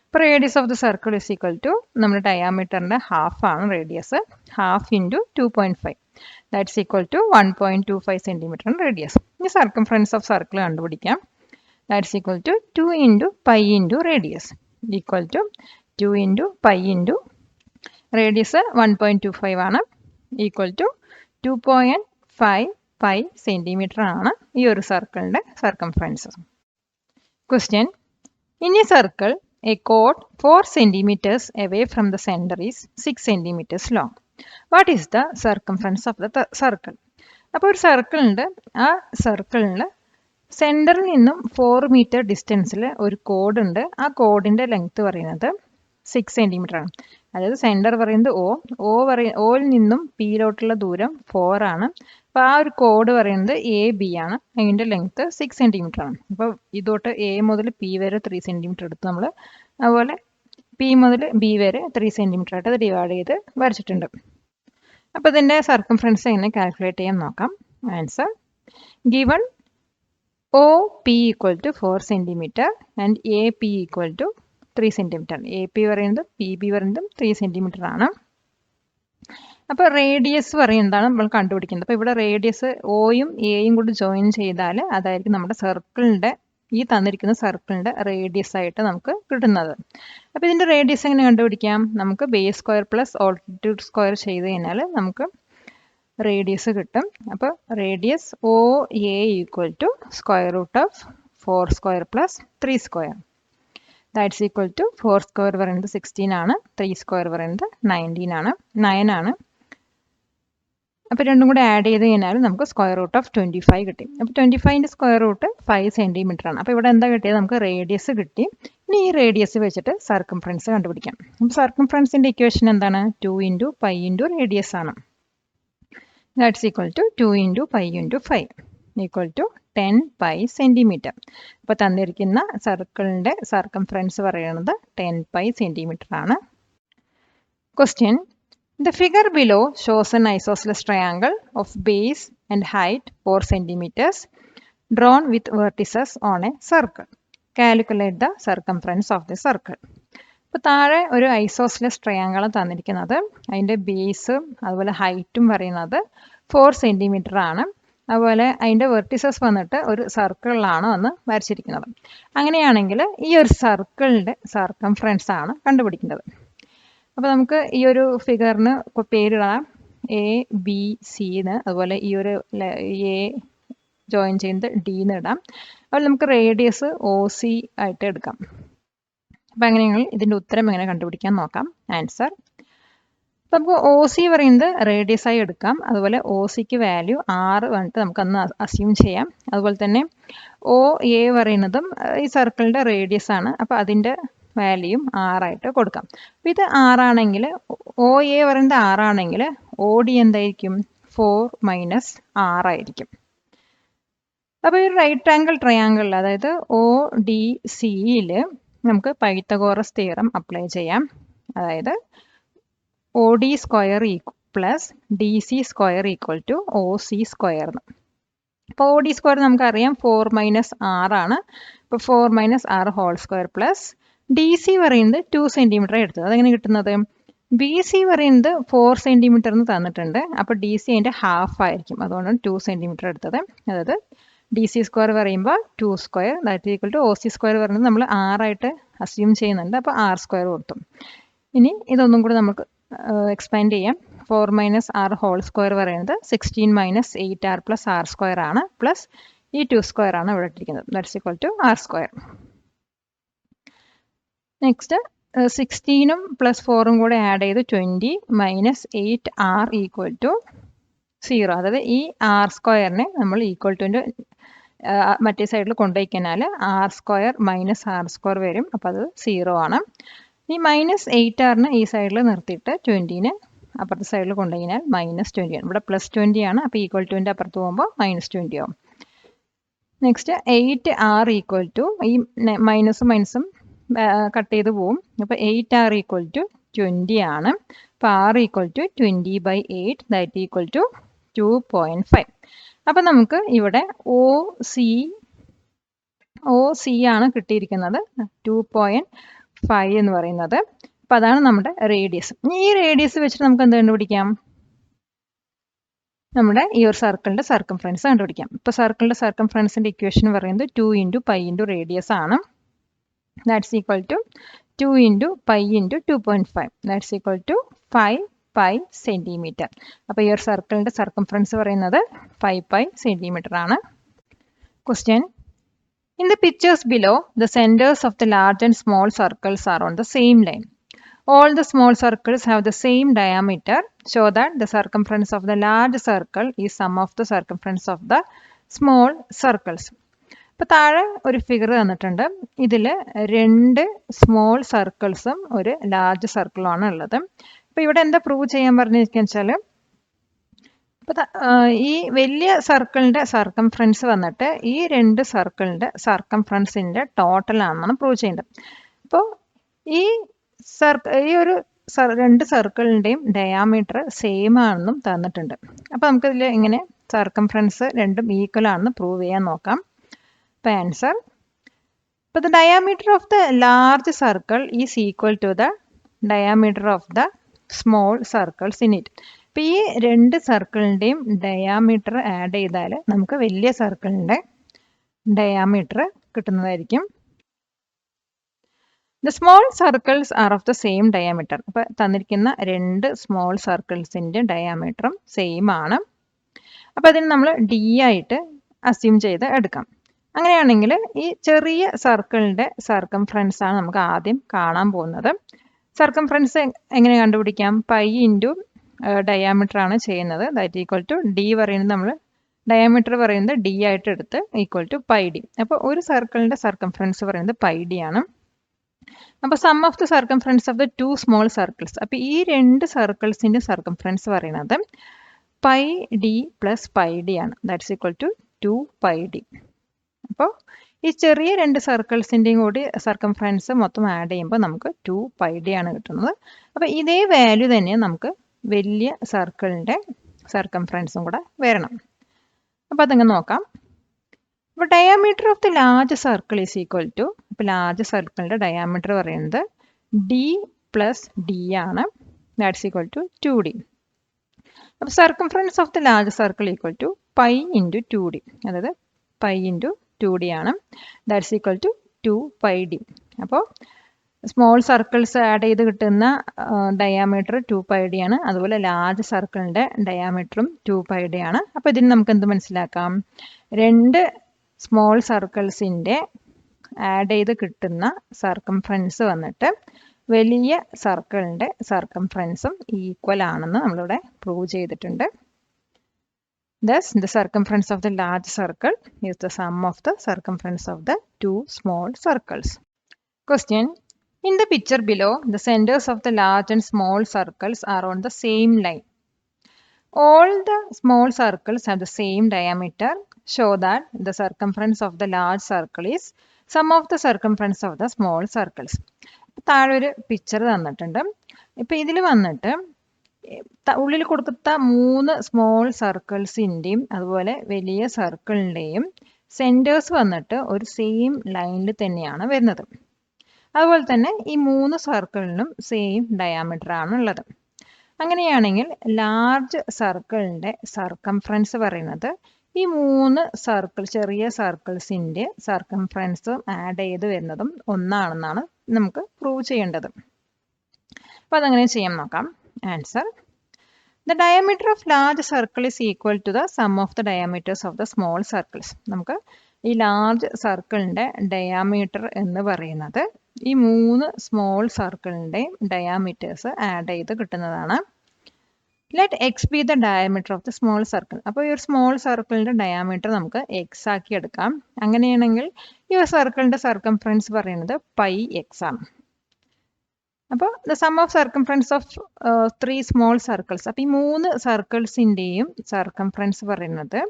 അപ്പോൾ radius of the circle is equal to നമ്മുടെ ഡയാമീറ്ററിൻ്റെ ഹാഫ് ആണ് radius, half into 2.5. That's equal to 1.25 centimetre radius. ഇനി സർക്കംഫറൻസ് ഓഫ് സർക്കിൾ കണ്ടുപിടിക്കാം. That's equal to 2 into pi into radius equal to 2 into pi into radius 1.25 ആണ് equal to 2.5 pi centimetre ആണ് ഈ ഒരു സർക്കിളിൻ്റെ circumference. Question: in a circle a chord 4 centimeters away from the center is 6 centimeters long. What is the circumference of the circle? അപ്പോൾ ഒരു circle ഉണ്ട്, ആ സർക്കിളിൽ സെൻറ്ററിൽ നിന്നും 4 മീറ്റർ ഡിസ്റ്റൻസിൽ ഒരു കോഡ് ഉണ്ട്. ആ കോഡിൻ്റെ ലെങ്ത് പറയുന്നത് 6 സെൻറ്റിമീറ്റർ ആണ്. അതായത് സെൻറ്റർ പറയുന്നത് ഓയിൽ നിന്നും പിയിലോട്ടുള്ള ദൂരം 4 ആണ്. അപ്പോൾ ആ ഒരു കോഡ് പറയുന്നത് എ ബി ആണ്, അതിൻ്റെ ലെങ്ത് 6 സെൻറ്റിമീറ്റർ ആണ്. അപ്പോൾ ഇതോട്ട് എ മുതൽ പി വരെ 3 സെൻറ്റിമീറ്റർ എടുത്ത് നമ്മൾ അതുപോലെ പി മുതൽ ബി വരെ 3 സെൻറ്റിമീറ്റർ ആയിട്ട് അത് ഡിവൈഡ് ചെയ്ത് വരച്ചിട്ടുണ്ട്. അപ്പോൾ ഇതിൻ്റെ സർക്കംഫറൻസ് എങ്ങനെ കാൽക്കുലേറ്റ് ചെയ്യാൻ നോക്കാം. Answer: given O P equal to 4 centimetre and A P equal to 3 centimetre. A P പറയുന്നത് പി ബി പറയുന്നതും 3 സെൻറ്റിമീറ്റർ ആണ്. അപ്പോൾ റേഡിയസ് പറയുന്നതാണ് നമ്മൾ കണ്ടുപിടിക്കുന്നത്. അപ്പോൾ ഇവിടെ റേഡിയസ് ഒയും എയും കൂടി ജോയിൻ ചെയ്താൽ അതായിരിക്കും നമ്മുടെ സർക്കിളിൻ്റെ, ഈ തന്നിരിക്കുന്ന സർക്കിളിൻ്റെ റേഡിയസ് ആയിട്ട് നമുക്ക് കിട്ടുന്നത്. അപ്പോൾ ഇതിൻ്റെ റേഡിയസ് എങ്ങനെ കണ്ടുപിടിക്കാം? നമുക്ക് base square plus altitude square ചെയ്ത് കഴിഞ്ഞാൽ നമുക്ക് റേഡിയസ് കിട്ടും. അപ്പോൾ radius O A equal to square root of 4 square plus 3 square. That's equal to 4 square പറയുന്നത് 16 ആണ്, 3 സ്ക്വയർ പറയുന്നത് 9 ആണ്. അപ്പോൾ രണ്ടും കൂടെ ആഡ് ചെയ്ത് കഴിഞ്ഞാൽ നമുക്ക് സ്ക്വയർ റൂട്ട് ഓഫ് 25 കിട്ടി. അപ്പോൾ 25ൻ്റെ സ്ക്വയർ റൂട്ട് 5 സെൻറ്റിമീറ്റർ ആണ്. അപ്പോൾ ഇവിടെ എന്താ കിട്ടിയത്? നമുക്ക് റേഡിയസ് കിട്ടി. ഇനി ഈ റേഡിയസ് വെച്ചിട്ട് സർക്കംഫറൻസ് കണ്ടുപിടിക്കാം. അപ്പോൾ സർക്കംഫറൻസിൻ്റെ ഇക്വേഷൻ എന്താണ്? 2 ഇൻറ്റു പൈ ഇൻറ്റു റേഡിയസ് ആണ്. That's equal to 2 into pi into 5 equal to 10 pi centimetre. അപ്പോൾ തന്നിരിക്കുന്ന സർക്കിളിൻ്റെ സർക്കംഫറൻസ് പറയുന്നത് 10 പൈ സെൻറ്റിമീറ്റർ ആണ്. Question: The figure below shows an isosceles triangle of base and height 4 centimeters drawn with vertices on a circle. Calculate the circumference of the circle. ഇപ്പോൾ താഴെ ഒരു isosceles triangle തന്നിരിക്കുന്നത്, അതിൻ്റെ ബേസും അതുപോലെ ഹൈറ്റും പറയുന്നത് 4 സെൻറ്റിമീറ്റർ ആണ്. അതുപോലെ അതിൻ്റെ വെർട്ടിസസ് വന്നിട്ട് ഒരു സർക്കിളിലാണ് വന്ന് വരച്ചിരിക്കുന്നത്. അങ്ങനെയാണെങ്കിൽ ഈ ഒരു സർക്കിളിൻ്റെ സർക്കംഫറൻസ് ആണ് കണ്ടുപിടിക്കേണ്ടത്. അപ്പോൾ നമുക്ക് ഈ ഒരു ഫിഗറിന് പേരിടാം എ ബി സി എന്ന്, അതുപോലെ ഈ ഒരു എ ജോയിൻ ചെയ്യുന്നത് ഡി എന്ന് ഇടാം. അപ്പോൾ നമുക്ക് റേഡിയസ് ഒ സി ആയിട്ട് എടുക്കാം. അപ്പോൾ അങ്ങനെയാണെങ്കിൽ ഇതിൻ്റെ ഉത്തരം എങ്ങനെ കണ്ടുപിടിക്കാൻ നോക്കാം. ആൻസർ: അപ്പോൾ നമുക്ക് ഒ സി പറയുന്നത് റേഡിയസ് ആയി എടുക്കാം. അതുപോലെ ഒ സിക്ക് വാല്യൂ 6 വന്നിട്ട് നമുക്കന്ന് അസ്യൂം ചെയ്യാം. അതുപോലെ തന്നെ ഒ എ പറയുന്നതും ഈ സർക്കിളിൻ്റെ റേഡിയസ് ആണ്. അപ്പോൾ അതിൻ്റെ വാല്യൂയും 6 ആയിട്ട് കൊടുക്കാം. അപ്പോൾ ഇത് 6 ആണെങ്കിൽ, ഒ എ പറയുന്നത് 6 ആണെങ്കിൽ ഒ ഡി എന്തായിരിക്കും? 4 മൈനസ് 6 ആയിരിക്കും. അപ്പോൾ ഈ റൈറ്റ് ആംഗിൾ ട്രയാങ്കിളിൽ, അതായത് ഒ ഡി സിയിൽ നമുക്ക് പൈത്തഗോറസ് തിയറം അപ്ലൈ ചെയ്യാം. അതായത് O D square plus D C square equal to O C square. അപ്പോൾ ഒ ഡി സ്ക്വയർ നമുക്കറിയാം 4 മൈനസ് 6 ആണ്. അപ്പോൾ 4 minus 6 whole square plus D C പറയുന്നത് 2 സെൻറ്റിമീറ്റർ എടുത്തത്. അതെങ്ങനെ കിട്ടുന്നത്? ബി സി പറയുന്നത് 4 സെൻറ്റിമീറ്റർ എന്ന് തന്നിട്ടുണ്ട്. അപ്പോൾ ഡി സി അതിൻ്റെ ഹാഫ് ആയിരിക്കും, അതുകൊണ്ടാണ് 2 സെൻറ്റിമീറ്റർ എടുത്തത്. അതായത് ഡി സി സ്ക്വയർ പറയുമ്പോൾ 2 square that equal to O C square പറയുന്നത് നമ്മൾ 6 ആയിട്ട് അസ്യൂം ചെയ്യുന്നുണ്ട്. അപ്പോൾ 6 സ്ക്വയർ കൊടുത്തു. ഇനി ഇതൊന്നും കൂടി നമുക്ക് എക്സ്പാൻഡ് ചെയ്യാം. 4 മൈനസ് 6 ഹോൾ സ്ക്വയർ പറയുന്നത് 16 minus 8r plus r square ആണ്, പ്ലസ് ഈ 2 സ്ക്വയർ ആണ് ഇവിടെ ഇട്ടിരിക്കുന്നത്. That's equal to r square. Next 16ഉം പ്ലസ് 4ഉം കൂടെ ആഡ് ചെയ്ത് 20 മൈനസ് 8r ഈക്വൽ ടു 0. അതായത് ഈ ആർ സ്ക്വയറിനെ നമ്മൾ ഈക്വൽ ടുൻ്റെ മറ്റേ സൈഡിൽ കൊണ്ടുപോയി കഴിഞ്ഞാൽ R square minus R square വരും. അപ്പോൾ അത് 0 ആണ്. ഈ മൈനസ് 8r ഈ സൈഡിൽ നിർത്തിയിട്ട് 20നെ അപ്പുറത്തെ സൈഡിൽ കൊണ്ടുകഴിഞ്ഞാൽ -20 ആണ്. ഇവിടെ +20 ആണ്. അപ്പോൾ =20 അപ്പുറത്ത് പോകുമ്പോൾ -20 ആവും. നെക്സ്റ്റ് 8r ഈക്വൽ ടു ഈ മൈനസും കട്ട് ചെയ്ത് പോവും. അപ്പോൾ 8r ഈക്വൽ ടു 20 ആണ്. അപ്പോൾ r equal to 20/8 that equal to 2.5. അപ്പം നമുക്ക് ഇവിടെ OC ആണ് കിട്ടിയിരിക്കുന്നത് 2.5 എന്ന് പറയുന്നത്. അപ്പം അതാണ് നമ്മുടെ റേഡിയസ്. ഈ റേഡിയസ് വെച്ചിട്ട് നമുക്ക് എന്ത് കണ്ടുപിടിക്കാം? നമ്മുടെ ഈ ഒരു സർക്കിളിന്റെ സർക്കംഫറൻസ് കണ്ടുപിടിക്കാം. ഇപ്പോൾ സർക്കിളിന്റെ സർക്കംഫറൻസിന്റെ ഇക്വേഷൻ പറയുന്നത് 2 × π × റേഡിയസ് ആണ്. That's equal to 2 × π × 2.5 that's equal to 5π centimetre. അപ്പോൾ ഈ ഒരു സർക്കിളിന്റെ സർക്കംഫറൻസ് പറയുന്നത് 5π സെന്റിമീറ്റർ ആണ്. Question: In the pictures below, the centers of the large and small circles are on the same line. All the small circles have the same diameter. Show that the circumference of the large circle is sum of the circumference of the small circles. ഇപ്പോൾ താഴെ ഒരു figure തന്നിട്ടുണ്ട്. ഇതിൽ 2 small സർക്കിൾസും ഒരു large സർക്കിളും ആണ് ഉള്ളത്. അപ്പോൾ ഇവിടെ എന്താ പ്രൂവ് ചെയ്യാൻ പറഞ്ഞിരിക്കുകയെന്ന് വെച്ചാൽ, ഇപ്പോൾ ഈ വലിയ സർക്കിളിൻ്റെ സർക്കംഫറൻസ് വന്നിട്ട് ഈ 2 സർക്കിളിൻ്റെ സർക്കംഫറൻസിൻ്റെ ടോട്ടലാണെന്നാണ് പ്രൂവ് ചെയ്യേണ്ടത്. അപ്പോൾ ഈ ഒരു 2 സർക്കിളിൻ്റെയും ഡയാമീറ്റർ സെയിം ആണെന്നും തന്നിട്ടുണ്ട്. അപ്പോൾ നമുക്കിതിൽ ഇങ്ങനെ സർക്കംഫറൻസ് രണ്ടും ഈക്വൽ ആണെന്ന് പ്രൂവ് ചെയ്യാൻ നോക്കാം. അപ്പോൾ ആൻസർ: ഇപ്പോൾ the diameter of the large circle is equal to the diameter of the small circles in it. അപ്പോൾ ഈ 2 സർക്കിളിൻ്റെയും ഡയാമീറ്റർ ആഡ് ചെയ്താൽ നമുക്ക് വലിയ സർക്കിളിൻ്റെ ഡയാമീറ്റർ കിട്ടുന്നതായിരിക്കും. The small circles R of the same diameter. അപ്പോൾ തന്നിരിക്കുന്ന 2 സ്മോൾ സർക്കിൾസിൻ്റെ ഡയാമീറ്ററും സെയിം ആണ്. അപ്പോൾ അതിന് നമ്മൾ D ആയിട്ട് അസ്യൂം ചെയ്ത് എടുക്കാം. അങ്ങനെയാണെങ്കിൽ ഈ ചെറിയ സർക്കിളിൻ്റെ സർക്കംഫറൻസ് ആണ് നമുക്ക് ആദ്യം കാണാൻ പോകുന്നത്. സർക്കംഫറൻസ് എങ്ങനെ കണ്ടുപിടിക്കാം? π × ഡയാമീറ്റർ ആണ് ചെയ്യുന്നത്. ദാറ്റ് ഈക്വൽ ടു D പറയുന്നത് നമ്മൾ ഡയാമീറ്റർ പറയുന്നത് D ആയിട്ട് എടുത്ത് ഈക്വൽ ടു πd. അപ്പോൾ ഒരു സർക്കിളിൻ്റെ സർക്കംഫറൻസ് പറയുന്നത് πd ആണ്. അപ്പോൾ sum of the circumference of the 2 small circles. അപ്പോൾ ഈ 2 സർക്കിൾസിൻ്റെ സർക്കംഫറൻസ് പറയുന്നത് πd + πd ആണ്. That's equal to 2πd. അപ്പോൾ ഈ ചെറിയ 2 സർക്കിൾസിൻ്റെയും കൂടി സർക്കംഫറൻസ് മൊത്തം ആഡ് ചെയ്യുമ്പോൾ നമുക്ക് 2πd ആണ് കിട്ടുന്നത്. അപ്പോൾ ഇതേ വാല്യൂ തന്നെ നമുക്ക് വലിയ സർക്കിളിൻ്റെ സർക്കംഫറൻസും കൂടെ വരണം. അപ്പോൾ അതങ്ങനെ നോക്കാം. അപ്പോൾ diameter of the large circle is equal to, അപ്പോൾ ലാർജ് സർക്കിളിൻ്റെ ഡയാമീറ്റർ പറയുന്നത് D + D ആണ്. That's equal to 2D. അപ്പോൾ circumference of the large circle equal to π × 2D. അതായത് π × 2D ആണ്. That's equal to 2πd. അപ്പോൾ സ്മോൾ സർക്കിൾസ് ആഡ് ചെയ്ത് കിട്ടുന്ന ഡയാമീറ്റർ 2πd ആണ്. അതുപോലെ ലാർജ് സർക്കിളിൻ്റെ ഡയാമീറ്ററും 2πd ആണ്. അപ്പോൾ ഇതിന് നമുക്ക് എന്ത് മനസ്സിലാക്കാം? 2 സ്മോൾ സർക്കിൾസിൻ്റെ ആഡ് ചെയ്ത് കിട്ടുന്ന സർക്കംഫറൻസ് വന്നിട്ട് വലിയ സർക്കിളിൻ്റെ സർക്കംഫറൻസും ഈക്വൽ ആണെന്ന് നമ്മളിവിടെ പ്രൂവ് ചെയ്തിട്ടുണ്ട്. Thus, the circumference of the large circle is the sum of the circumference of the 2 small circles. Question: In the picture below, the centers of the large and small circles are on the same line. All the small circles have the same diameter. Show that the circumference of the large circle is sum of the circumference of the small circles. താഴെ ഒരു picture തന്നിട്ടുണ്ട്. ഇപ്പോൾ ഇതിൽ വന്നിട്ട് ഉള്ളിൽ കൊടുത്ത 3 small സർക്കിൾസിൻ്റെയും അതുപോലെ വലിയ സർക്കിളിൻ്റെയും സെൻറ്റേഴ്സ് വന്നിട്ട് ഒരു സെയിം ലൈനിൽ തന്നെയാണ് വരുന്നത്. അതുപോലെ തന്നെ ഈ 3 സർക്കിളിനും സെയിം ഡയാമീറ്റർ ആണ് ഉള്ളത്. അങ്ങനെയാണെങ്കിൽ ലാർജ് സർക്കിളിൻ്റെ സർക്കംഫറൻസ് പറയുന്നത് ഈ 3 ചെറിയ സർക്കിൾസിൻ്റെ സർക്കംഫറൻസും ആഡ് ചെയ്ത് വരുന്നതും ഒന്നാണെന്നാണ് നമുക്ക് പ്രൂവ് ചെയ്യേണ്ടത്. അപ്പോൾ അതങ്ങനെ ചെയ്യാൻ നോക്കാം. Answer: The diameter of large circle is equal to the sum of the diameters of the small circles. നമുക്ക് ഈ ലാർജ് സർക്കിളിൻ്റെ ഡയാമീറ്റർ എന്ന് പറയുന്നത് ഈ 3 സ്മോൾ സർക്കിളിൻ്റെയും ഡയാമീറ്റേഴ്സ് ആഡ് ചെയ്ത് കിട്ടുന്നതാണ്. Let X B the diameter of the small circle. അപ്പോൾ ഈ ഒരു സ്മോൾ സർക്കിളിൻ്റെ ഡയാമീറ്റർ നമുക്ക് എക്സ് ആക്കി എടുക്കാം. അങ്ങനെയാണെങ്കിൽ ഈ ഒരു സർക്കിളിൻ്റെ സർക്കംഫറൻസ് പറയുന്നത് πx ആണ്. അപ്പോൾ the sum of circumference of 3 small circles. അപ്പോൾ ഈ 3 സർക്കിൾസിൻ്റെയും സർക്കംഫറൻസ് പറയുന്നത്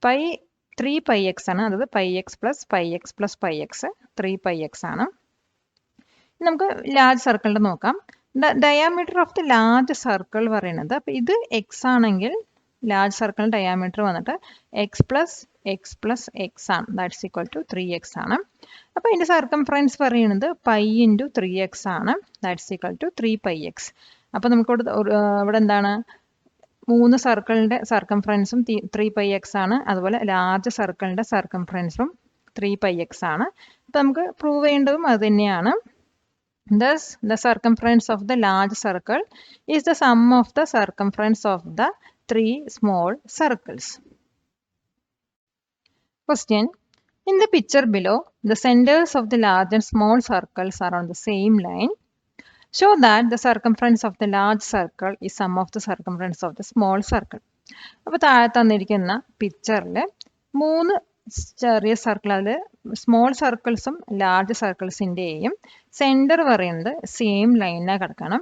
പൈ 3 പൈ എക്സ് ആണ്. അതായത് pi X plus pi X plus pi X 3 pi X ആണ്. നമുക്ക് ലാർജ് സർക്കിളിൻ്റെ നോക്കാം. Diameter of the large circle പറയുന്നത്, അപ്പോൾ ഇത് എക്സ് ആണെങ്കിൽ ലാർജ് സർക്കിൾ ഡയാമീറ്റർ വന്നിട്ട് എക്സ് പ്ലസ് എക്സ് ആണ്. ദാറ്റ്സ് ഈക്വൽ ടു 3x ആണ്. അപ്പോൾ ഇതിൻ്റെ സർക്കംഫറൻസ് പറയുന്നത് പൈ ഇൻറ്റു 3x ആണ്. That's equal to 3 pi X. അപ്പോൾ നമുക്കിവിടെ ഇവിടെ എന്താണ്, 3 സർക്കിളിൻ്റെ സർക്കംഫറൻസും 3 പൈ എക്സ് ആണ്. അതുപോലെ ലാർജ് സർക്കിളിൻ്റെ സർക്കംഫറൻസും 3 പൈ എക്സ് ആണ്. അപ്പോൾ നമുക്ക് പ്രൂവ് ചെയ്യേണ്ടതും അത് തന്നെയാണ്. Thus, the circumference of the large circle is the sum of the circumference of the 3 small circles. Question. In the picture below, the centers of the large and small circles are on the same line. Show that the circumference of the large circle is sum of the circumference of the small circle. അപ്പോൾ താഴെ തന്നിരിക്കുന്ന പിക്ചറിൽ 3 ചെറിയ circle, അതിൽ small സർക്കിൾസും large സർക്കിൾസിൻ്റെയും centre പറയുന്നത് same ലൈനിലാണ് കിടക്കണം.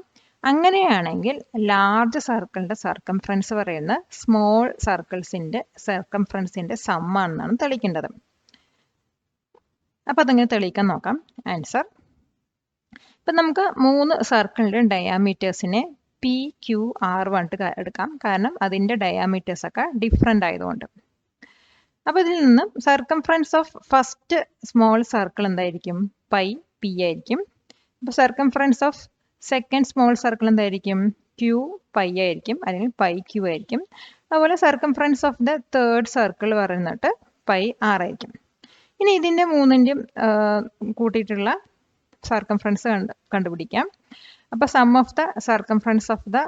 അങ്ങനെയാണെങ്കിൽ large സർക്കിളിൻ്റെ സർക്കംഫറൻസ് പറയുന്നത് സ്മോൾ സർക്കിൾസിൻ്റെ സർക്കംഫറൻസിൻ്റെ സമ്മാണെന്നാണ് തെളിയിക്കേണ്ടത്. അപ്പോൾ അതങ്ങനെ തെളിയിക്കാൻ നോക്കാം. ആൻസർ, ഇപ്പം നമുക്ക് 3 സർക്കിളിൻ്റെ ഡയാമീറ്റേഴ്സിനെ പി ക്യു ആർ പറഞ്ഞിട്ട് എടുക്കാം. കാരണം അതിൻ്റെ ഡയാമീറ്റേഴ്സൊക്കെ ഡിഫറെൻ്റ് ആയതുകൊണ്ട്. അപ്പോൾ ഇതിൽ നിന്ന് circumference of first small circle എന്തായിരിക്കും, പൈ പി ആയിരിക്കും. അപ്പോൾ circumference of second small circle എന്തായിരിക്കും, ക്യൂ പൈ ആയിരിക്കും, അല്ലെങ്കിൽ പൈ ക്യൂ ആയിരിക്കും. അതുപോലെ circumference of the third circle പറയുന്നിട്ട് പൈ ആർ ആയിരിക്കും. ഇനി ഇതിൻ്റെ 3ൻ്റെയും കൂട്ടിയിട്ടുള്ള സർക്കംഫറൻസ് കണ്ടുപിടിക്കാം. അപ്പോൾ sum of the circumference of the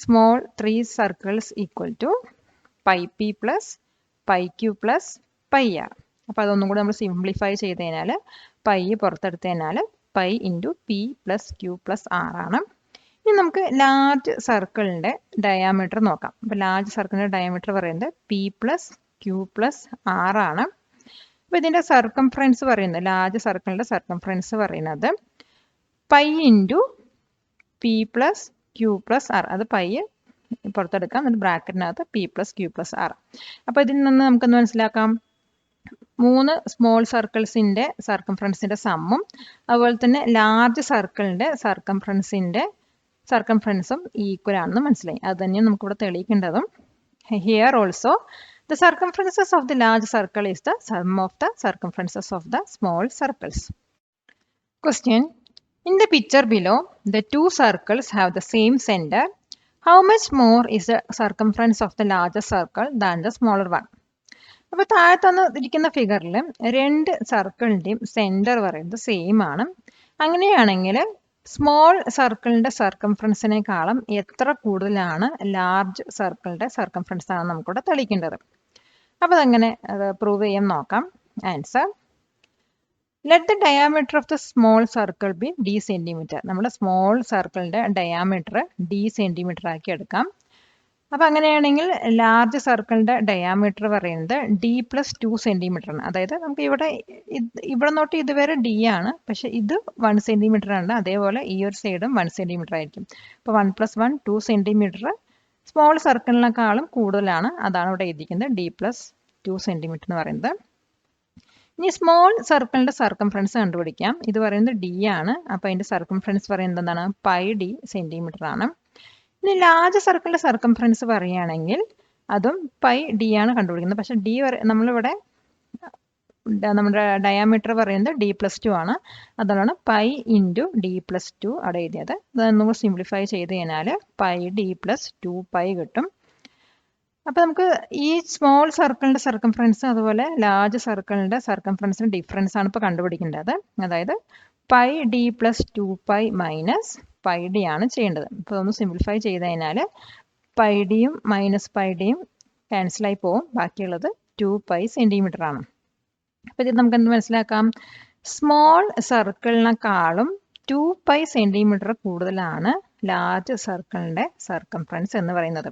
small 3 circles equal to pi p plus pi q plus pi r. അപ്പോൾ അതൊന്നും കൂടി നമ്മൾ സിംപ്ലിഫൈ ചെയ്ത് കഴിഞ്ഞാൽ പൈ പുറത്തെടുത്ത് കഴിഞ്ഞാൽ pi into P plus Q plus R ആണ്. ഇനി നമുക്ക് ലാർജ് സർക്കിളിൻ്റെ ഡയാമീറ്റർ നോക്കാം. അപ്പോൾ ലാർജ് സർക്കിളിൻ്റെ ഡയാമീറ്റർ പറയുന്നത് p plus Q plus R ആണ്. അപ്പോൾ ഇതിൻ്റെ സർക്കംഫറൻസ് പറയുന്നത്, ലാർജ് സർക്കിളിൻ്റെ സർക്കംഫറൻസ് പറയുന്നത് pi into P plus Q plus r. അത് പൈ പുറത്തെടുക്കാം, എന്നിട്ട് ബ്രാക്കറ്റിനകത്ത് p plus Q plus r. അപ്പോൾ ഇതിൽ നിന്ന് നമുക്കൊന്ന് മനസ്സിലാക്കാം, 3 സ്മോൾ സർക്കിൾസിൻ്റെ സർക്കംഫറൻസിൻ്റെ സമ്മും അതുപോലെ തന്നെ ലാർജ് സർക്കിളിൻ്റെ സർക്കംഫറൻസും ഈക്വൽ ആണെന്ന് മനസ്സിലായി. അത് തന്നെയാണ് നമുക്കിവിടെ തെളിയിക്കേണ്ടതും. Here also the circumferences of the large circle is the sum of the circumferences of the small circles. Question. In the picture below, the 2 circles have the same center. How much more is the circumference of the larger circle than the smaller one? അപ്പോൾ താഴെ തന്നിരിക്കുന്ന ഫിഗറിൽ 2 സർക്കിളിൻ്റെയും centre പറയുന്നത് same ആണ്. അങ്ങനെയാണെങ്കിൽ small സർക്കിളിൻ്റെ സർക്കംഫറൻസിനേക്കാളും എത്ര കൂടുതലാണ് ലാർജ് സർക്കിളിൻ്റെ സർക്കംഫറൻസ് ആണ് നമുക്കിവിടെ തെളിയിക്കേണ്ടത്. അപ്പോൾ അതങ്ങനെ പ്രൂവ് ചെയ്യാൻ നോക്കാം. Answer, let the diameter of the small circle B D centimetre. നമ്മുടെ സ്മോൾ സർക്കിളിൻ്റെ ഡയാമീറ്റർ ഡി സെൻറ്റിമീറ്റർ ആക്കി എടുക്കാം. അപ്പോൾ അങ്ങനെയാണെങ്കിൽ ലാർജ് സർക്കിളിൻ്റെ ഡയാമീറ്റർ പറയുന്നത് ഡി പ്ലസ് 2 സെൻറ്റിമീറ്റർ ആണ്. അതായത് നമുക്ക് ഇവിടെ നോട്ട് ഇതുവരെ ഡി ആണ്, പക്ഷേ ഇത് 1 സെൻറ്റിമീറ്റർ ആണ്. അതേപോലെ ഈ ഒരു സൈഡും 1 സെൻറ്റിമീറ്റർ ആയിരിക്കും. അപ്പോൾ 1 + 1 2 സെൻറ്റിമീറ്റർ സ്മോൾ സർക്കിളിനേക്കാളും കൂടുതലാണ്. അതാണ് ഇവിടെ എഴുതിയിരിക്കുന്നത് ഡി പ്ലസ് 2 സെൻറ്റിമീറ്റർ എന്ന് പറയുന്നത്. ഇനി സ്മോൾ സർക്കിളിൻ്റെ സർക്കംഫറൻസ് കണ്ടുപിടിക്കാം. ഇത് പറയുന്നത് ഡി ആണ്. അപ്പോൾ അതിൻ്റെ സർക്കംഫറൻസ് പറയുന്നത് എന്താണ്, പൈ ഡി സെൻറ്റിമീറ്റർ ആണ്. ഇനി ലാർജ് സർക്കിളിൻ്റെ സർക്കംഫറൻസ് പറയുകയാണെങ്കിൽ അതും പൈ ഡി ആണ് കണ്ടുപിടിക്കുന്നത്. പക്ഷേ ഡി നമ്മളിവിടെ നമ്മുടെ ഡയാമീറ്റർ പറയുന്നത് ഡി പ്ലസ് 2 ആണ്. അതുകൊണ്ടാണ് പൈ ഇൻറ്റു ഡി പ്ലസ് 2 അവിടെ എഴുതിയത്. അതൊന്നും കൂടി സിംപ്ലിഫൈ ചെയ്ത് കഴിഞ്ഞാൽ പൈ ഡി പ്ലസ് 2 പൈ കിട്ടും. അപ്പോൾ നമുക്ക് ഈ സ്മോൾ സർക്കിളിൻ്റെ സർക്കംഫറൻസ് അതുപോലെ ലാർജ് സർക്കിളിൻ്റെ സർക്കംഫറൻസിന് ഡിഫറൻസ് ആണ് ഇപ്പോൾ കണ്ടുപിടിക്കേണ്ടത്. അതായത് pi D plus 2 pi minus pi D ആണ് ചെയ്യേണ്ടത്. അപ്പോൾ ഒന്ന് സിംപ്ലിഫൈ ചെയ്ത് കഴിഞ്ഞാൽ പൈ ഡിയും മൈനസ് പൈ ഡിയും ക്യാൻസലായി പോകും. ബാക്കിയുള്ളത് 2 പൈ സെൻറ്റിമീറ്റർ ആണ്. അപ്പോൾ ഇത് നമുക്ക് എന്ത് മനസ്സിലാക്കാം, സ്മോൾ സർക്കിളിനേക്കാളും 2 പൈ സെൻറ്റിമീറ്റർ കൂടുതലാണ് ലാർജ് സർക്കിളിൻ്റെ സർക്കംഫറൻസ് എന്ന് പറയുന്നത്.